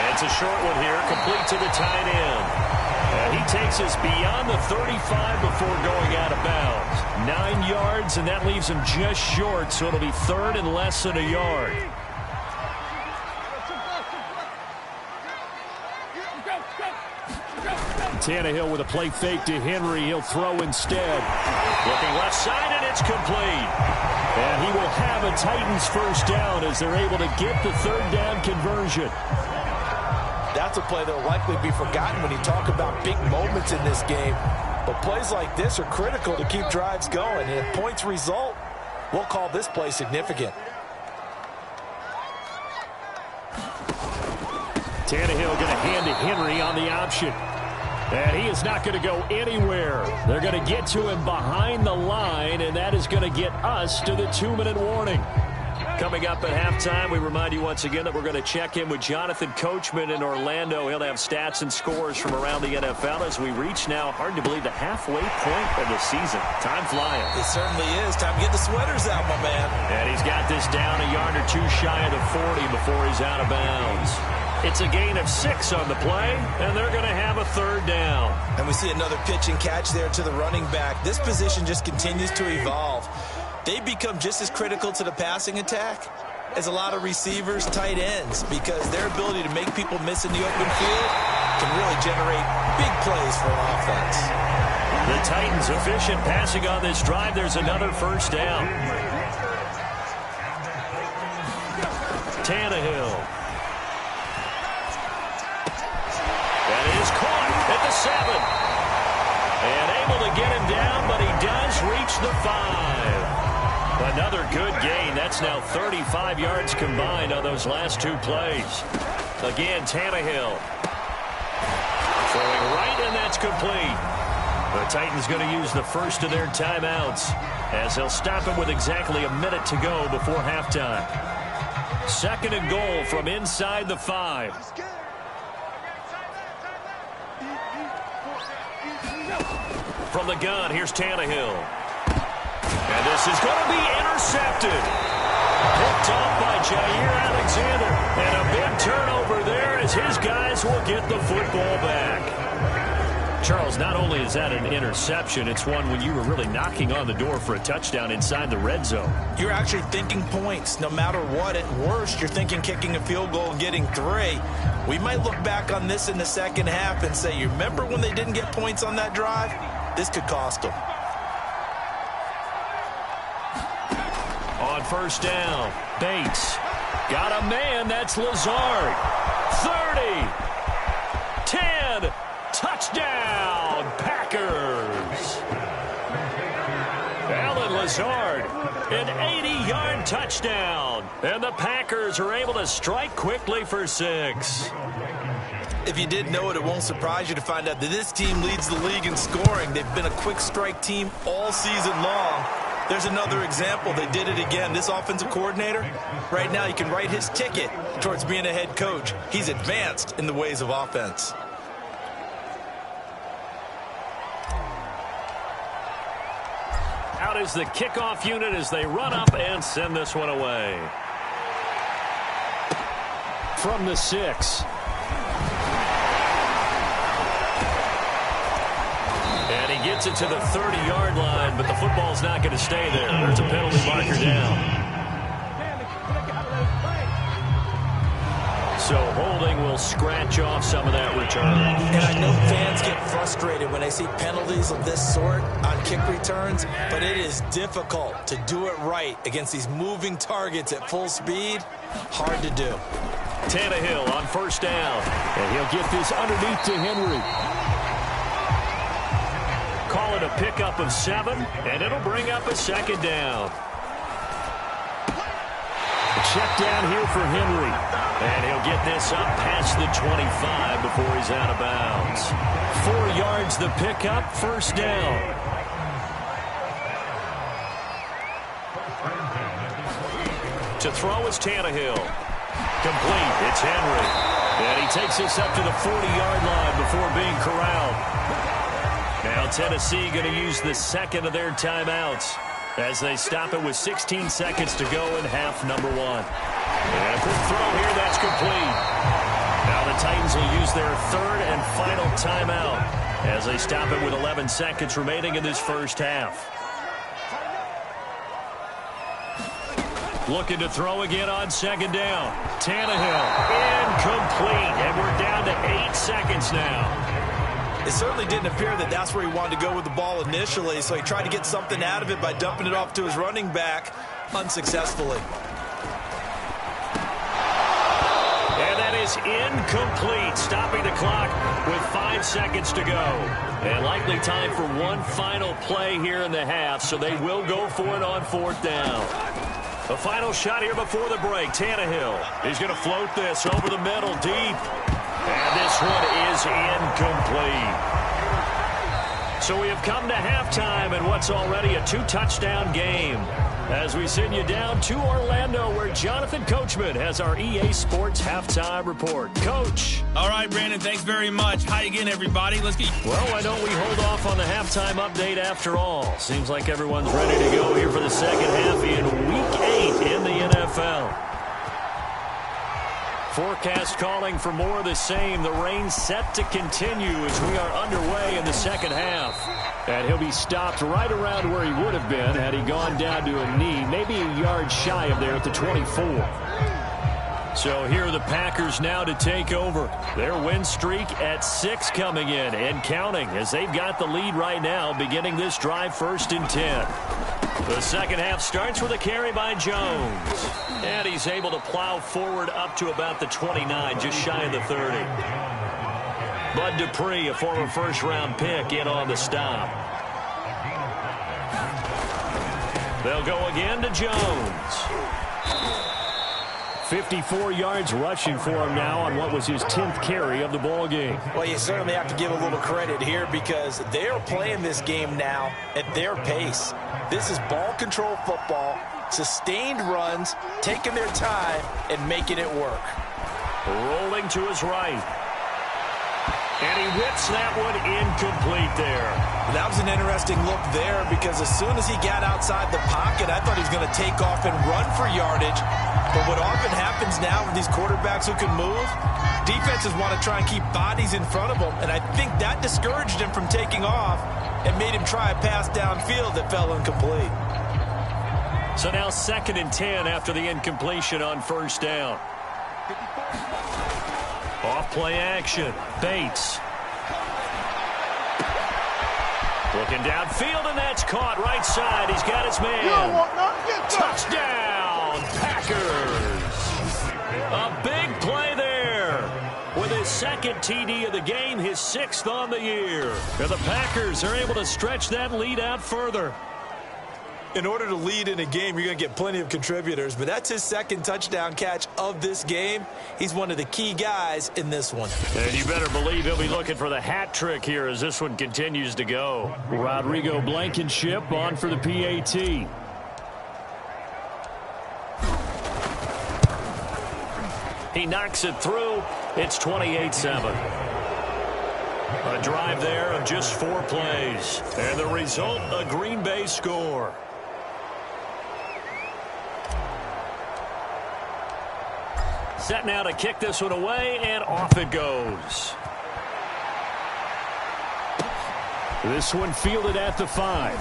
It's a short one here, complete to the tight end. And he takes us beyond the 35 before going out of bounds. 9 yards, and that leaves him just short, so it'll be 3rd and less than a yard. Tannehill with a play fake to Henry. He'll throw instead. Looking left side, and it's complete. And he will have a Titans first down as they're able to get the 3rd down conversion. That's a play that will likely be forgotten when you talk about big moments in this game. But plays like this are critical to keep drives going. And if points result, we'll call this play significant. Tannehill going to hand to Henry on the option. And he is not going to go anywhere. They're going to get to him behind the line, and that is going to get us to the 2-minute warning. Coming up at halftime, we remind you once again that we're going to check in with Jonathan Coachman in Orlando. He'll have stats and scores from around the NFL as we reach now, hard to believe, the halfway point of the season. Time flying. It certainly is. Time to get the sweaters out, my man. And he's got this down a yard or two shy of the 40 before he's out of bounds. It's a gain of 6 on the play, and they're going to have a 3rd down. And we see another pitch and catch there to the running back. This position just continues to evolve. They become just as critical to the passing attack as a lot of receivers, tight ends, because their ability to make people miss in the open field can really generate big plays for an offense. The Titans efficient passing on this drive. There's another first down. Tannehill. That is caught at the 7. And able to get him down, but he does reach the 5. Another good gain. That's now 35 yards combined on those last 2 plays. Again, Tannehill. Throwing right, and that's complete. The Titans going to use the first of their timeouts as they'll stop him with exactly a minute to go before halftime. 2nd and goal from inside the 5. From the gun, here's Tannehill. And this is going to be intercepted. Picked off by Jair Alexander. And a big turnover there as his guys will get the football back. Charles, not only is that an interception, it's one when you were really knocking on the door for a touchdown inside the red zone. You're actually thinking points no matter what. At worst, you're thinking kicking a field goal and getting 3. We might look back on this in the second half and say, you remember when they didn't get points on that drive? This could cost them. On first down, Bates. Got a man, that's Lazard. 30. 10. Touchdown, Packers. Alan Lazard, an 80-yard touchdown. And the Packers are able to strike quickly for 6. If you didn't know it, it won't surprise you to find out that this team leads the league in scoring. They've been a quick strike team all season long. There's another example. They did it again. This offensive coordinator, right now, you can write his ticket towards being a head coach. He's advanced in the ways of offense. Out is the kickoff unit as they run up and send this one away. From the 6. And he gets it to the 30-yard line, but the football's not going to stay there. There's a penalty marker down. So holding will scratch off some of that return. And I know fans get frustrated when they see penalties of this sort on kick returns, but it is difficult to do it right against these moving targets at full speed. Hard to do. Tannehill on first down. And he'll get this underneath to Henry. Call it a pickup of 7, and it'll bring up a second down. Check down here for Henry. And he'll get this up past the 25 before he's out of bounds. 4 yards the pickup, first down. To throw is Tannehill. Complete, it's Henry. And he takes this up to the 40-yard line before being corralled. Now Tennessee going to use the second of their timeouts as they stop it with 16 seconds to go in half number 1. And a quick throw here, that's complete. Now the Titans will use their third and final timeout as they stop it with 11 seconds remaining in this first half. Looking to throw again on second down. Tannehill, incomplete, and we're down to 8 seconds now. It certainly didn't appear that that's where he wanted to go with the ball initially, so he tried to get something out of it by dumping it off to his running back unsuccessfully. And that is incomplete, stopping the clock with 5 seconds to go. And likely time for one final play here in the half, so they will go for it on fourth down. The final shot here before the break. Tannehill is going to float this over the middle deep. And this one is incomplete. So we have come to halftime in what's already a 2-touchdown game as we send you down to Orlando where Jonathan Coachman has our EA Sports Halftime Report. Coach. All right, Brandon, thanks very much. Hi again, everybody. Let's get... Well, why don't we hold off on the halftime update after all? Seems like everyone's ready to go here for the second half in Week 8 in the NFL. Forecast calling for more of the same. The rain set to continue as we are underway in the second half. And he'll be stopped right around where he would have been had he gone down to a knee, maybe a yard shy of there at the 24. So here are the Packers now to take over. Their win streak at 6 coming in and counting as they've got the lead right now, beginning this drive 1st and 10. The second half starts with a carry by Jones. And he's able to plow forward up to about the 29, just shy of the 30. Bud Dupree, a former first-round pick, in on the stop. They'll go again to Jones. 54 yards rushing for him now on what was his 10th carry of the ball game. Well, you certainly have to give a little credit here because they're playing this game now at their pace. This is ball control football, sustained runs, taking their time, and making it work. Rolling to his right. And he whips that one incomplete there. That was an interesting look there because as soon as he got outside the pocket, I thought he was going to take off and run for yardage. But what often happens now with these quarterbacks who can move, defenses want to try and keep bodies in front of them. And I think that discouraged him from taking off and made him try a pass downfield that fell incomplete. So now 2nd and 10 after the incompletion on first down. Off play action. Bates. Looking downfield, and that's caught right side. He's got his man. Touchdown, Packers. A big play there. With his 2nd TD of the game, his 6th on the year. And the Packers are able to stretch that lead out further. In order to lead in a game, you're going to get plenty of contributors, but that's his second touchdown catch of this game. He's one of the key guys in this one. And you better believe he'll be looking for the hat trick here as this one continues to go. Rodrigo Blankenship on for the PAT. He knocks it through. It's 28-7. A drive there of just 4 plays. And the result, a Green Bay score. Set now to kick this one away, and off it goes. This one fielded at the 5.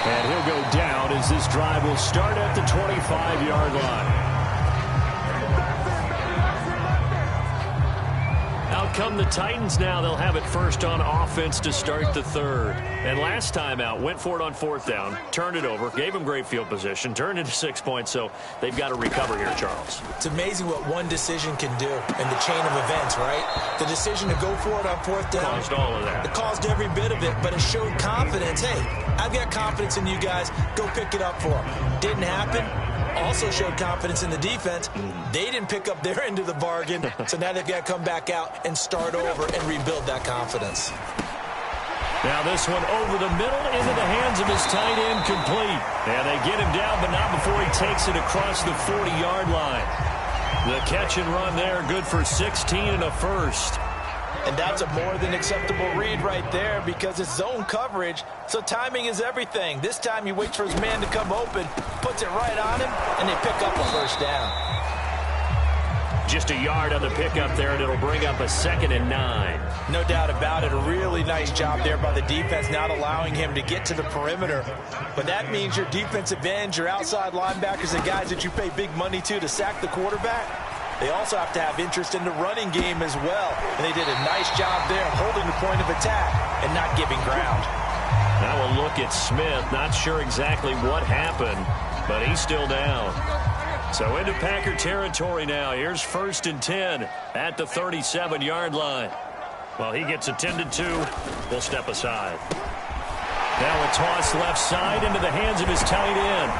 And he'll go down as this drive will start at the 25-yard line. Out come the Titans now. They'll have it first on offense to start the third. And last time out, went for it on 4th down, turned it over, gave them great field position, turned into 6 points, so they've got to recover here, Charles. It's amazing what one decision can do in the chain of events, right? The decision to go for it on 4th down. Caused all of that. It caused every bit of it, but it showed confidence. Hey, I've got confidence in you guys. Go pick it up for them. Didn't happen. Also showed confidence in the defense. They didn't pick up their end of the bargain, so now they've got to come back out and start over and rebuild that confidence. Now this one over the middle into the hands of his tight end, complete. And they get him down, but not before he takes it across the 40-yard line. The catch and run there, good for 16 and a first. And that's a more than acceptable read right there because it's zone coverage, so timing is everything. This time he waits for his man to come open, puts it right on him, and they pick up a first down. Just a yard on the pickup there, and it'll bring up a 2nd and 9. No doubt about it. A really nice job there by the defense, not allowing him to get to the perimeter. But that means your defensive ends, your outside linebackers, the guys that you pay big money to sack the quarterback, they also have to have interest in the running game as well. And they did a nice job there of holding the point of attack and not giving ground. Now a look at Smith. Not sure exactly what happened, but he's still down. So into Packer territory now. Here's 1st and 10 at the 37-yard line. Well, he gets attended to. We'll step aside. Now a toss left side into the hands of his tight end.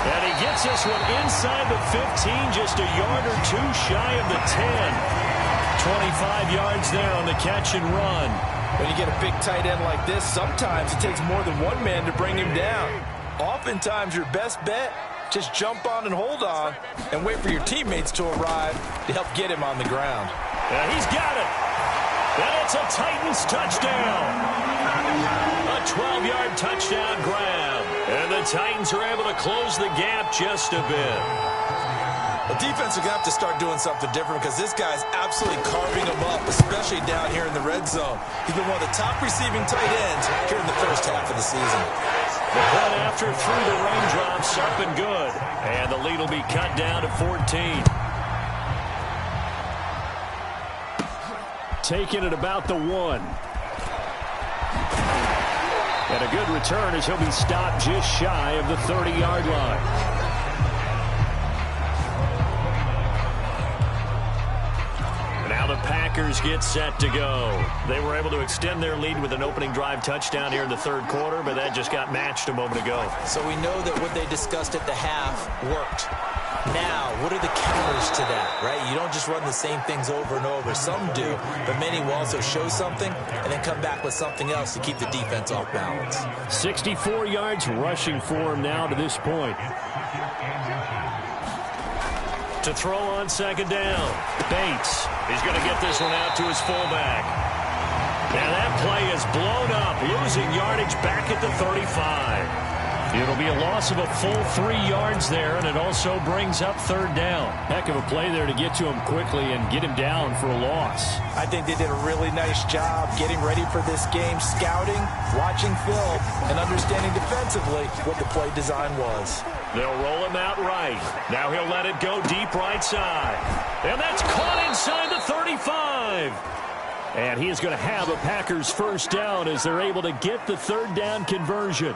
And he gets this one inside the 15, just a yard or 2 shy of the 10. 25 yards there on the catch and run. When you get a big tight end like this, sometimes it takes more than one man to bring him down. Oftentimes your best bet, just jump on and hold on and wait for your teammates to arrive to help get him on the ground. Yeah, he's got it. And it's a Titans touchdown. A 12-yard touchdown grab. And the Titans are able to close the gap just a bit. The defense are going to have to start doing something different because this guy's absolutely carving them up, especially down here in the red zone. He's been one of the top receiving tight ends here in the first half of the season. The run after through the raindrops, up and good. And the lead will be cut down to 14. Taking it about the 1. And a good return as he'll be stopped just shy of the 30-yard line. Now the Packers get set to go. They were able to extend their lead with an opening drive touchdown here in the 3rd quarter, but that just got matched a moment ago. So we know that what they discussed at the half worked. Now, what are the counters to that, right? You don't just run the same things over and over. Some do, but many will also show something and then come back with something else to keep the defense off balance. 64 yards rushing for him now to this point. To throw on 2nd down. Bates. He's going to get this one out to his fullback. Now that play is blown up, losing yardage back at the 35. It'll be a loss of a full 3 yards there, and it also brings up 3rd down. Heck of a play there to get to him quickly and get him down for a loss. I think they did a really nice job getting ready for this game, scouting, watching film, and understanding defensively what the play design was. They'll roll him out right. Now he'll let it go deep right side. And that's caught inside the 35. And he is going to have a Packers first down as they're able to get the 3rd down conversion.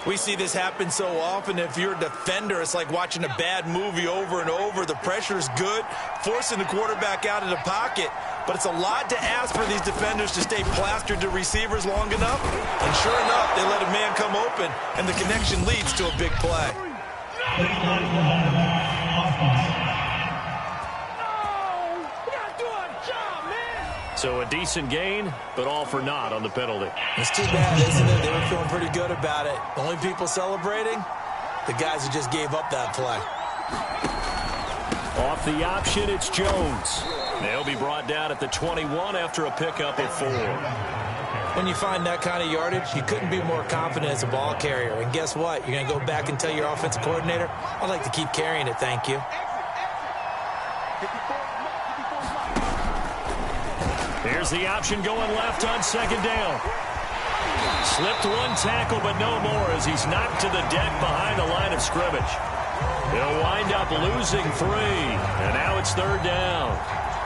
We see this happen so often. If you're a defender, it's like watching a bad movie over and over. The pressure is good, forcing the quarterback out of the pocket. But it's a lot to ask for these defenders to stay plastered to receivers long enough. And sure enough, They let a man come open, and the connection leads to a big play. So a decent gain, but all for naught on the penalty. It's too bad, isn't it? They were feeling pretty good about it. The only people celebrating, the guys who just gave up that play. Off the option, it's Jones. They'll be brought down at the 21 after a pickup of 4. When you find that kind of yardage, you couldn't be more confident as a ball carrier. And guess what? You're going to go back and tell your offensive coordinator, I'd like to keep carrying it, thank you. Here's the option going left on 2nd down. Slipped one tackle, but no more as he's knocked to the deck behind the line of scrimmage. They'll wind up losing 3, and now it's 3rd down.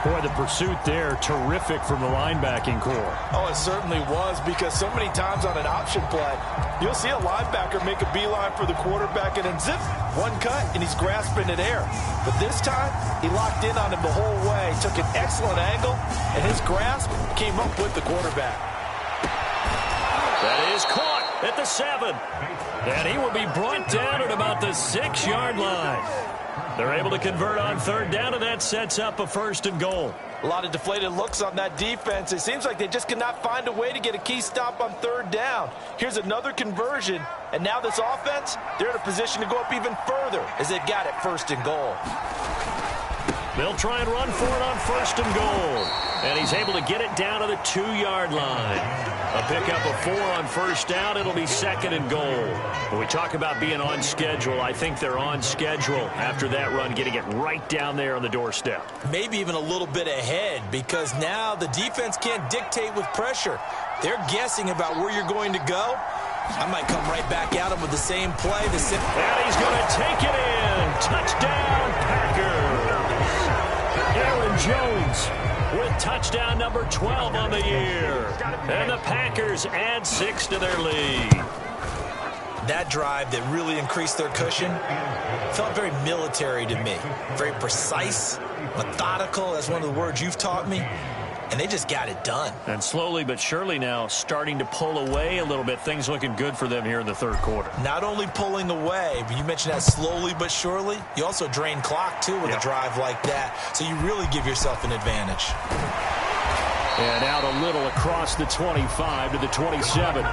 Boy, the pursuit there, terrific from the linebacking core. Oh, it certainly was, because so many times on an option play, you'll see a linebacker make a beeline for the quarterback, and then zip, one cut, and he's grasping at air. But this time, he locked in on him the whole way, took an excellent angle, and his grasp came up with the quarterback. That is caught at the 7. And he will be brought down at about the 6-yard line. They're able to convert on 3rd down, and that sets up a 1st and goal. A lot of deflated looks on that defense. It seems like they just cannot find a way to get a key stop on 3rd down. Here's another conversion, and now this offense, they're in a position to go up even further as they've got it 1st and goal. They'll try and run for it on 1st and goal. And he's able to get it down to the 2-yard line. A pickup of 4 on 1st down. It'll be 2nd and goal. When we talk about being on schedule, I think they're on schedule after that run, getting it right down there on the doorstep. Maybe even a little bit ahead, because now the defense can't dictate with pressure. They're guessing about where you're going to go. I might come right back at him with the same play. And he's going to take it in. Touchdown, Packers. Aaron Jones with touchdown number 12 on the year. And the Packers add 6 to their lead. That drive that really increased their cushion felt very military to me. Very precise, methodical. That's one of the words you've taught me. And they just got it done. And slowly but surely now starting to pull away a little bit. Things looking good for them here in the 3rd quarter. Not only pulling away, but you mentioned that slowly but surely. You also drain clock, too, with a drive like that. So you really give yourself an advantage. And out a little across the 25 to the 27.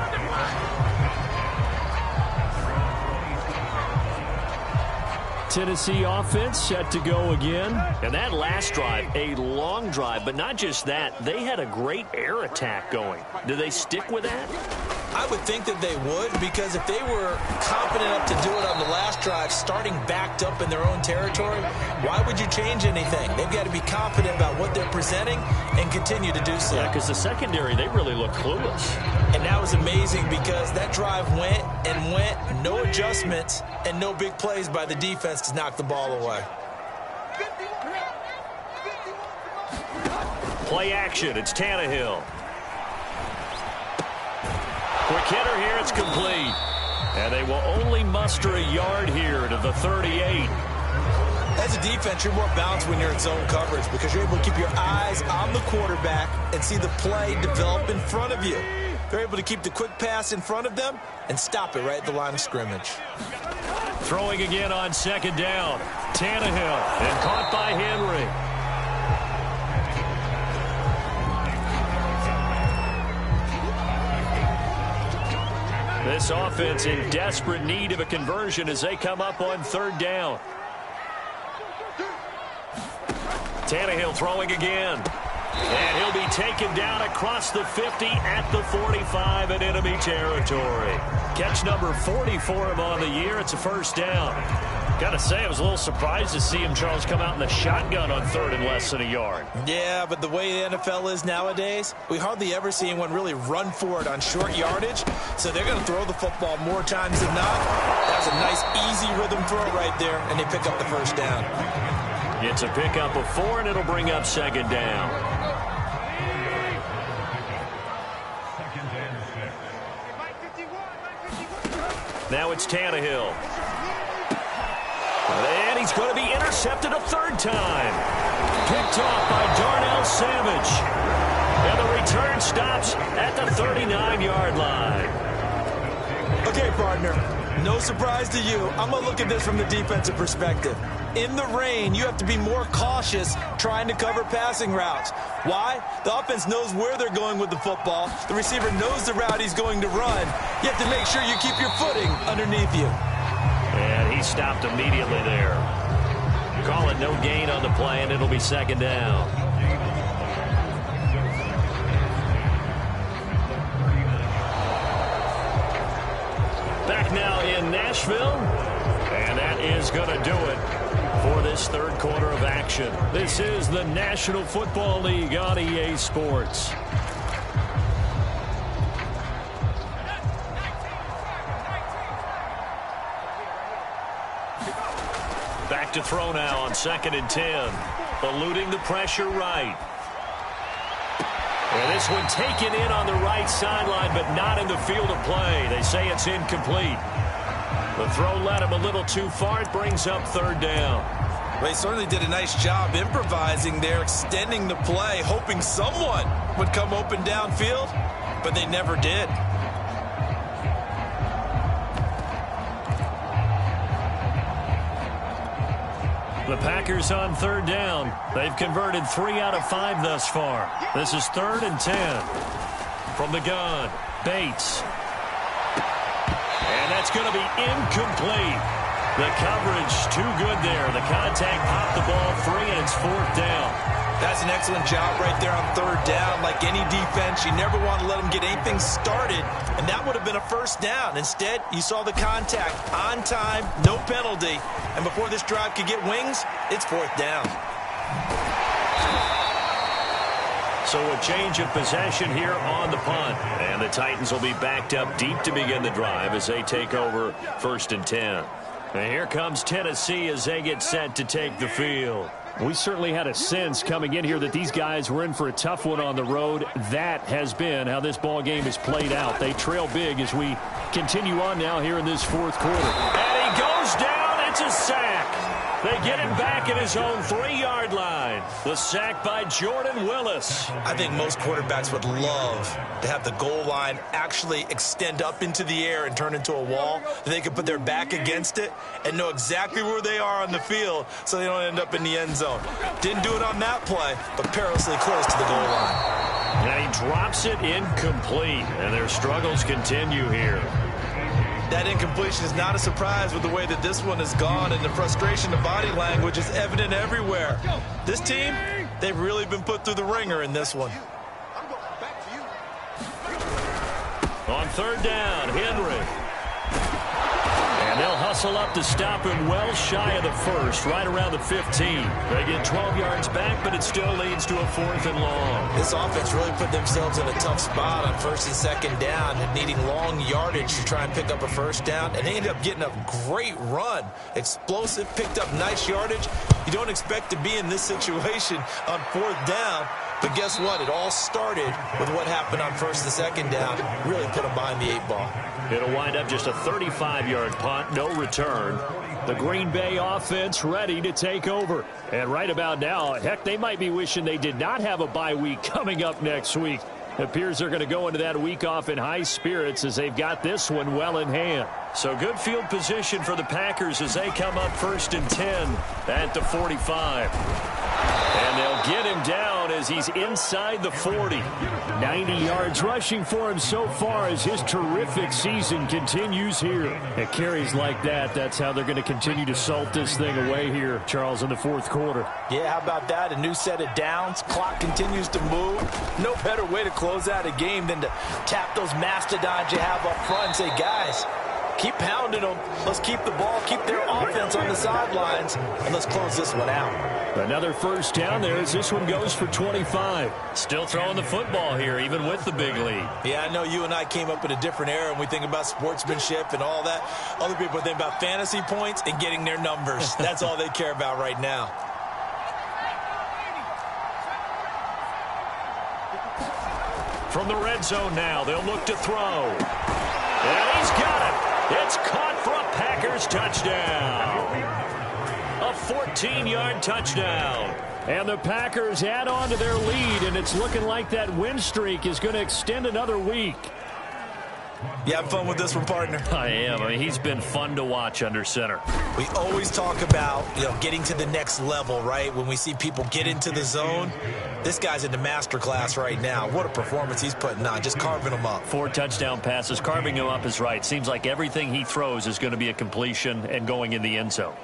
Tennessee offense set to go again. And that last drive, a long drive, but not just that. They had a great air attack going. Do they stick with that? I would think that they would, because if they were confident enough to do it on the last drive, starting backed up in their own territory, why would you change anything? They've got to be confident about what they're presenting and continue to do so. Yeah, because the secondary, they really look clueless. And that was amazing, because that drive went and went, no adjustments, and no big plays by the defense to knock the ball away. Play action, it's Tannehill. Quick hitter here, it's complete. And they will only muster a yard here to the 38. As a defense, you're more balanced when you're in zone coverage, because you're able to keep your eyes on the quarterback and see the play develop in front of you. They're able to keep the quick pass in front of them and stop it right at the line of scrimmage. Throwing again on 2nd down. Tannehill, and caught by Henry. This offense in desperate need of a conversion as they come up on 3rd down. Tannehill throwing again. And he'll be taken down across the 50 at the 45 in enemy territory. Catch number 40 for him on the year. It's a 1st down. Got to say, I was a little surprised to see him, Charles, come out in the shotgun on 3rd and less than a yard. Yeah, but the way the NFL is nowadays, we hardly ever see anyone really run for it on short yardage. So they're going to throw the football more times than not. That was a nice, easy rhythm throw right there, and they pick up the 1st down. It's a pickup of 4, and it'll bring up 2nd down. Now it's Tannehill. And he's going to be intercepted a 3rd time. Picked off by Darnell Savage. And the return stops at the 39-yard line. partner. No surprise to you. I'm going to look at this from the defensive perspective. In the rain, you have to be more cautious trying to cover passing routes. Why? The offense knows where they're going with the football. The receiver knows the route he's going to run. You have to make sure you keep your footing underneath you. And he stopped immediately there. Call it no gain on the play, and it'll be second down. Back now in Nashville, and that is going to do it for this third quarter of action. This is the National Football League on EA Sports. Back to throw now on 2nd and 10. Eluding the pressure right. And this one taken in on the right sideline, but not in the field of play. They say it's incomplete. The throw led him a little too far. It brings up 3rd down. Well, he certainly did a nice job improvising there, extending the play, hoping someone would come open downfield, but they never did. The Packers on 3rd down. They've converted 3 out of 5 thus far. This is 3rd and 10. From the gun, Bates. And that's going to be incomplete. The coverage too good there. The contact popped the ball free, and it's 4th down. That's an excellent job right there on 3rd down. Like any defense, you never want to let them get anything started, and that would have been a 1st down. Instead, you saw the contact on time, no penalty, and before this drive could get wings, it's 4th down. So a change of possession here on the punt, and the Titans will be backed up deep to begin the drive as they take over 1st and 10. And here comes Tennessee as they get set to take the field. We certainly had a sense coming in here that these guys were in for a tough one on the road. That has been how this ball game has played out. They trail big as we continue on now here in this 4th quarter. And he goes down. It's a sack. They get him back at his own 3-yard line. The sack by Jordan Willis. I think most quarterbacks would love to have the goal line actually extend up into the air and turn into a wall. They can put their back against it and know exactly where they are on the field so they don't end up in the end zone. Didn't do it on that play, but perilously close to the goal line. And he drops it incomplete, and their struggles continue here. That incompletion is not a surprise with the way that this one has gone, and the frustration of body language is evident everywhere. This team, they've really been put through the ringer in this one. On 3rd down, Henry. And they'll hustle up to stop him well shy of the 1st, right around the 15. They get 12 yards back, but it still leads to a 4th and long. This offense really put themselves in a tough spot on 1st and 2nd down and needing long yardage to try and pick up a 1st down, and they ended up getting a great run. Explosive, picked up nice yardage. You don't expect to be in this situation on 4th down, but guess what? It all started with what happened on 1st and 2nd down. Really put them behind the 8 ball. It'll wind up just a 35-yard punt, no return. The Green Bay offense ready to take over. And right about now, heck, they might be wishing they did not have a bye week coming up next week. It appears they're going to go into that week off in high spirits as they've got this one well in hand. So good field position for the Packers as they come up 1st and 10 at the 45. And they'll get him down as he's inside the 40. 90 yards rushing for him so far as his terrific season continues here. At carries like that, that's how they're going to continue to salt this thing away here, Charles, in the 4th quarter. Yeah, how about that? A new set of downs. Clock continues to move. No better way to close out a game than to tap those mastodons you have up front and say, guys, keep pounding them. Let's keep the ball, keep their offense on the sidelines, and let's close this one out. Another 1st down there as this one goes for 25. Still throwing the football here, even with the big lead. Yeah, I know you and I came up in a different era, and we think about sportsmanship and all that. Other people think about fantasy points and getting their numbers. That's all they care about right now. From the red zone now, they'll look to throw. And he's got it. It's caught for a Packers touchdown. A 14-yard touchdown. And the Packers add on to their lead, and it's looking like that win streak is going to extend another week. You having fun with this one, partner? I am. I mean, he's been fun to watch under center. We always talk about, getting to the next level, right? When we see people get into the zone, this guy's in the master class right now. What a performance he's putting on, just carving them up. 4 touchdown passes. Carving him up is right. Seems like everything he throws is going to be a completion and going in the end zone.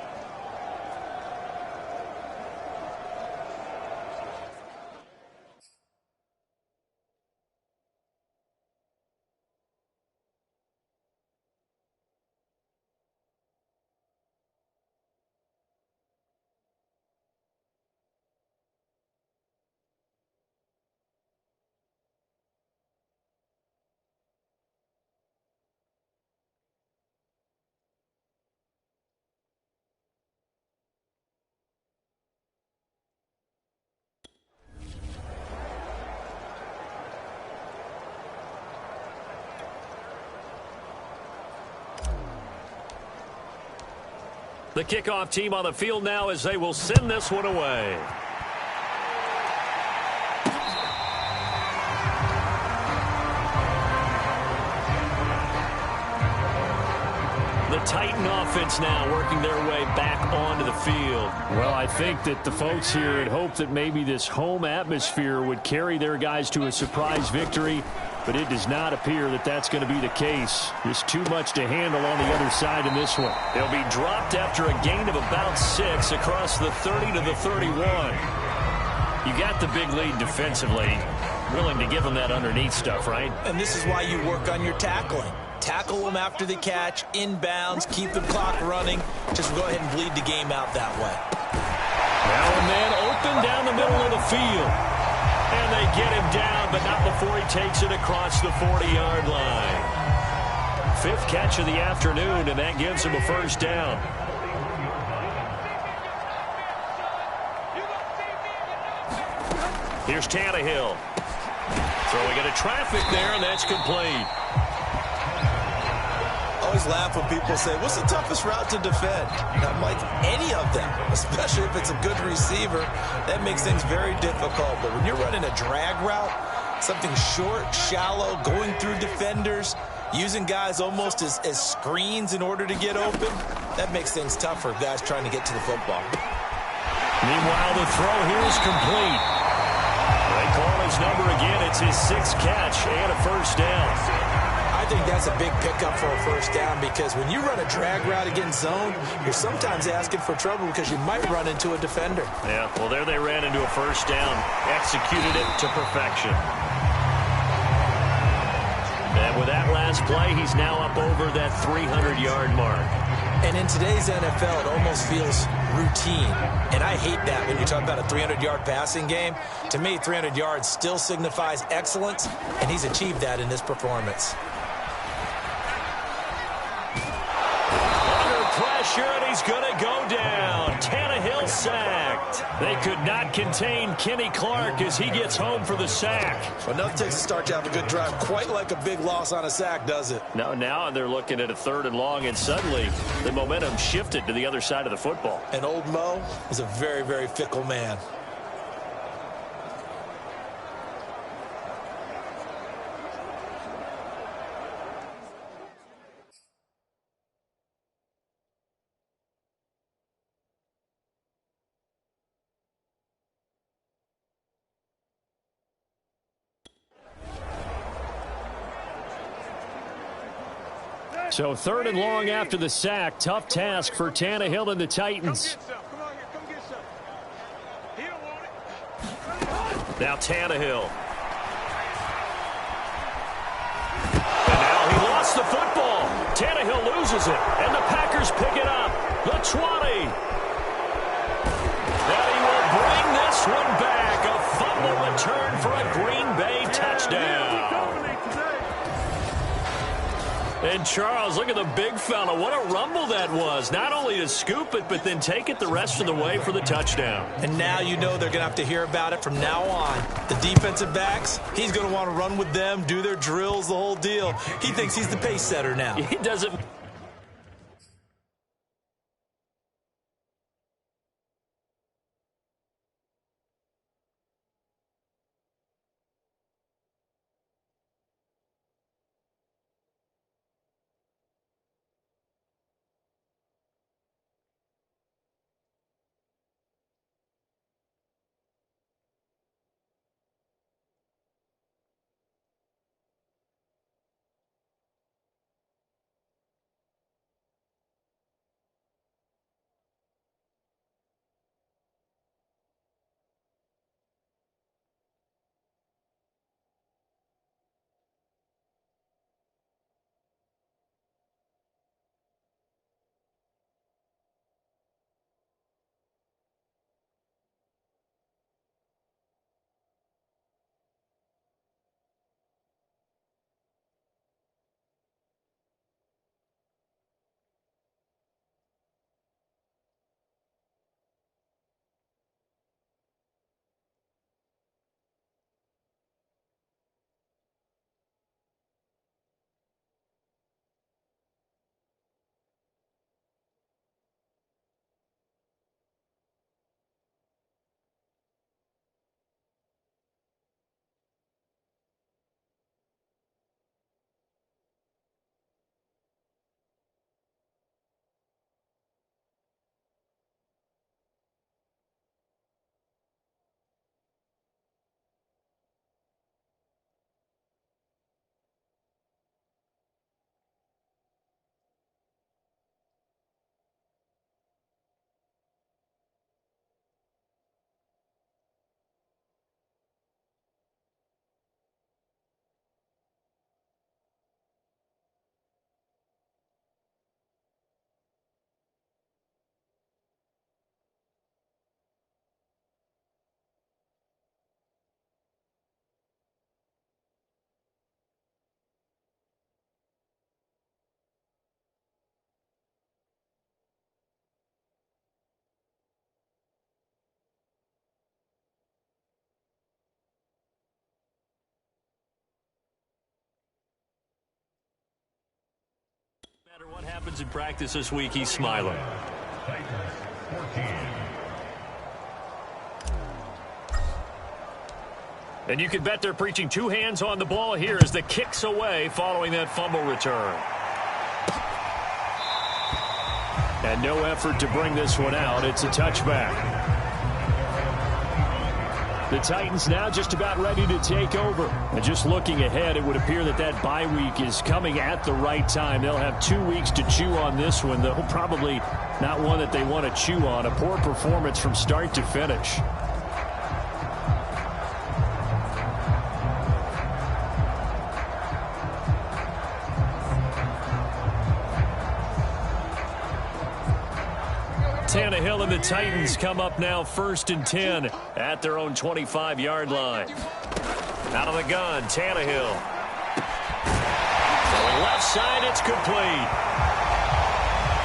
The kickoff team on the field now as they will send this one away. The Titan offense now working their way back onto the field. Well, I think that the folks here had hoped that maybe this home atmosphere would carry their guys to a surprise victory, but it does not appear that that's going to be the case. Just too much to handle on the other side in this one. They'll be dropped after a gain of about 6 across the 30 to the 31. You got the big lead defensively. Willing to give them that underneath stuff, right? And this is why you work on your tackling. Tackle them after the catch, inbounds, keep the clock running. Just go ahead and bleed the game out that way. Now a man open down the middle of the field. And they get him down, but not before he takes it across the 40-yard line. 5th catch of the afternoon, and that gives him a first down. Here's Tannehill. Throwing into traffic there, and that's complete. I always laugh when people say, what's the toughest route to defend? And I'm like, any of them, especially if it's a good receiver. That makes things very difficult. But when you're running a drag route, something short, shallow, going through defenders, using guys almost as screens in order to get open, that makes things tough for guys trying to get to the football. Meanwhile, the throw here is complete. They call his number again. It's his 6th catch and a first down. I think that's a big pickup for a first down because when you run a drag route against zone, you're sometimes asking for trouble because you might run into a defender. Yeah, well, there they ran into a first down. Executed it to perfection. And with that last play, he's now up over that 300-yard mark. And in today's NFL, it almost feels routine. And I hate that when you talk about a 300-yard passing game. To me, 300 yards still signifies excellence, and he's achieved that in this performance. Pressure, and he's going to go down. Tannehill sacked. They could not contain Kenny Clark as he gets home for the sack. Well, nothing takes a start to have a good drive quite like a big loss on a sack, does it? No, now they're looking at a 3rd and long, and suddenly the momentum shifted to the other side of the football. And old Mo is a very, very fickle man. So 3rd and long after the sack. Tough task for Tannehill and the Titans. Now Tannehill. And now he lost the football. Tannehill loses it. And the Packers pick it up. The 20. And he will bring this one back. A fumble return for a Green Bay touchdown. And Charles, look at the big fella. What a rumble that was. Not only to scoop it, but then take it the rest of the way for the touchdown. And now you know they're going to have to hear about it from now on. The defensive backs, he's going to want to run with them, do their drills, the whole deal. He thinks he's the pace setter now. He doesn't... happens in practice this week, he's smiling. And you can bet they're preaching two hands on the ball here as the kick's away following that fumble return. And no effort to bring this one out. It's a touchback. The Titans now just about ready to take over. And just looking ahead, it would appear that that bye week is coming at the right time. They'll have 2 weeks to chew on this one, though probably not one that they want to chew on. A poor performance from start to finish. Tannehill and the Titans come up now 1st and 10 at their own 25-yard line. Out of the gun, Tannehill. Going left side, it's complete.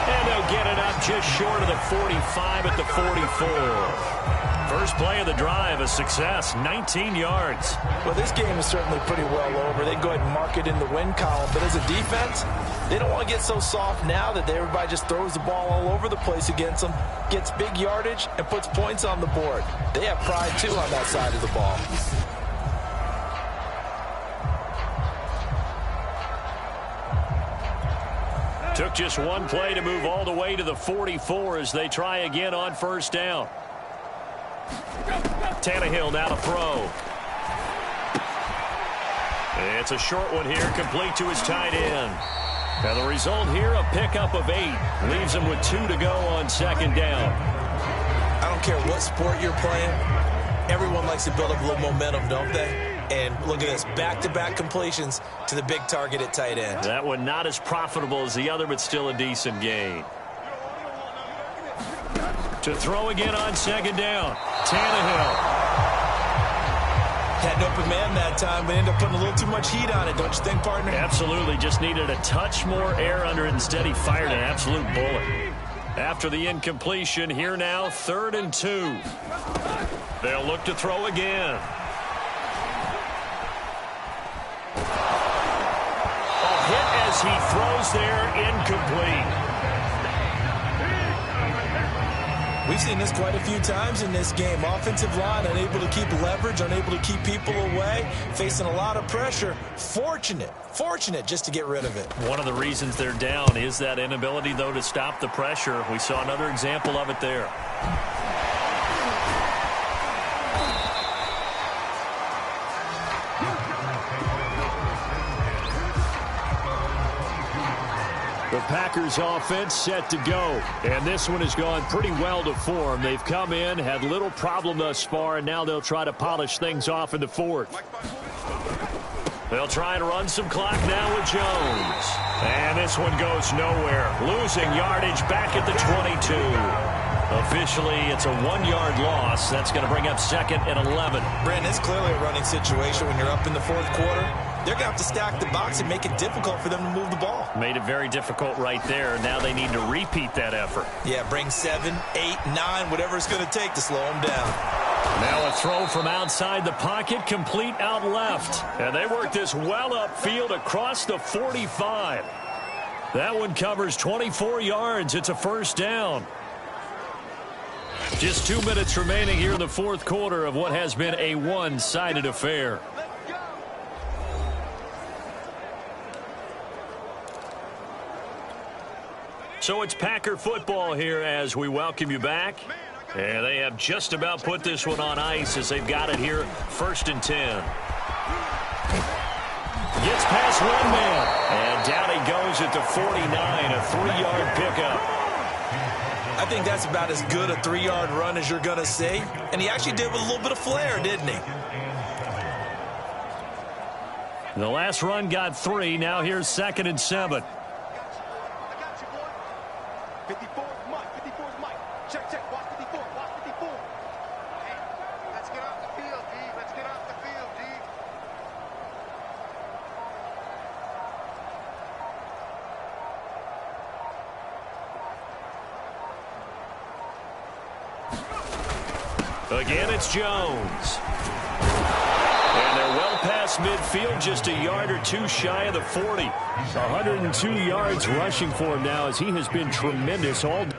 And they'll get it up just short of the 45 at the 44. First play of the drive, a success, 19 yards. Well, this game is certainly pretty well over. They can go ahead and mark it in the win column. But as a defense, they don't want to get so soft now that everybody just throws the ball all over the place against them, gets big yardage, and puts points on the board. They have pride, too, on that side of the ball. Took just one play to move all the way to the 44 as they try again on 1st down. Tannehill now to throw. It's a short one here, complete to his tight end. And the result here, a pickup of 8. Leaves him with 2 to go on 2nd down. I don't care what sport you're playing. Everyone likes to build up a little momentum, don't they? And look at this, back-to-back completions to the big target at tight end. That one not as profitable as the other, but still a decent gain. To throw again on 2nd down. Tannehill. Had an open man that time, but ended up putting a little too much heat on it, don't you think, partner? Absolutely. Just needed a touch more air under it. Instead, he fired an absolute bullet. After the incompletion, here now, 3rd and 2. They'll look to throw again. A hit as he throws there, incomplete. We've seen this quite a few times in this game. Offensive line unable to keep leverage, unable to keep people away, facing a lot of pressure. Fortunate just to get rid of it. One of the reasons they're down is that inability, though, to stop the pressure. We saw another example of it there. The Packers offense set to go, and this one has gone pretty well to form. They've come in, had little problem thus far, and now they'll try to polish things off in the 4th. They'll try and run some clock now with Jones. And this one goes nowhere. Losing yardage back at the 22. Officially, it's a 1-yard loss. That's going to bring up 2nd and 11. Brandon, it's clearly a running situation when you're up in the 4th quarter. They're going to have to stack the box and make it difficult for them to move the ball. Made it very difficult right there. Now they need to repeat that effort. Yeah, bring 7, 8, 9, whatever it's going to take to slow them down. Now a throw from outside the pocket, complete out left. And they work this well upfield across the 45. That one covers 24 yards. It's a 1st down. Just 2 minutes remaining here in the 4th quarter of what has been a one-sided affair. So it's Packer football here as we welcome you back. And they have just about put this one on ice as they've got it here, 1st and 10. Gets past one man. And down he goes at the 49, a 3-yard pickup. I think that's about as good a 3-yard run as you're going to see. And he actually did with a little bit of flair, didn't he? The last run got 3. Now here's 2nd and 7. 54 is Mike. 54 is Mike. Check. Watch 54. Watch 54. Hey, let's get off the field, D. Let's get off the field, D. Again, it's Jones. And they're well past midfield, just a yard or two shy of the 40. 102 yards rushing for him now as he has been tremendous all day.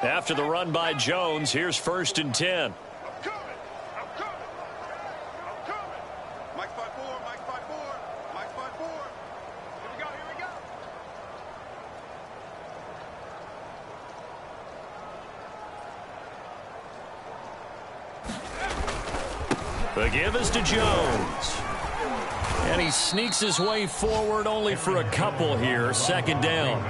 After the run by Jones, here's 1st and 10. I'm coming. Mike's 5-4. Mike's 5-4. Mike's 5-4. Here we go. The give is to Jones. And he sneaks his way forward only for a couple here. 2nd down.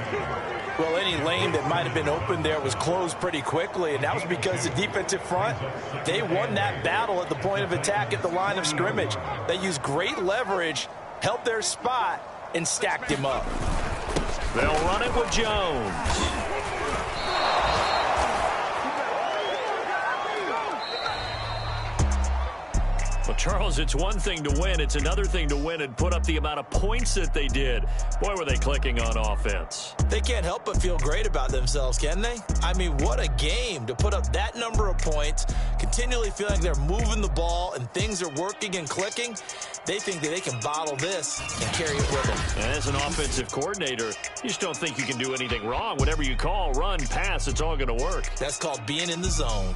Well, any lane that might have been open there was closed pretty quickly, and that was because the defensive front, they won that battle at the point of attack at the line of scrimmage. They used great leverage, held their spot, and stacked him up. They'll run it with Jones. Well, Charles, it's one thing to win. It's another thing to win and put up the amount of points that they did. Boy, were they clicking on offense. They can't help but feel great about themselves, can they? I mean, what a game to put up that number of points, continually feeling like they're moving the ball and things are working and clicking. They think that they can bottle this and carry it with them. And as an offensive coordinator, you just don't think you can do anything wrong. Whatever you call, run, pass, it's all going to work. That's called being in the zone.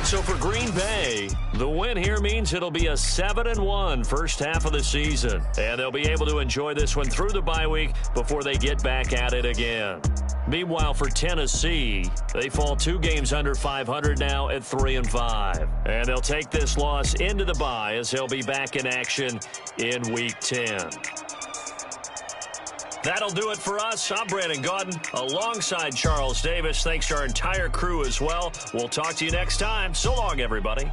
So for Green Bay, the win here means it'll be a 7-1 first half of the season. And they'll be able to enjoy this one through the bye week before they get back at it again. Meanwhile, for Tennessee, they fall 2 games under 500 now at 3-5. And they'll take this loss into the bye as they'll be back in action in Week 10. That'll do it for us. I'm Brandon Gaudin alongside Charles Davis. Thanks to our entire crew as well. We'll talk to you next time. So long, everybody.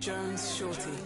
Jones Shorty.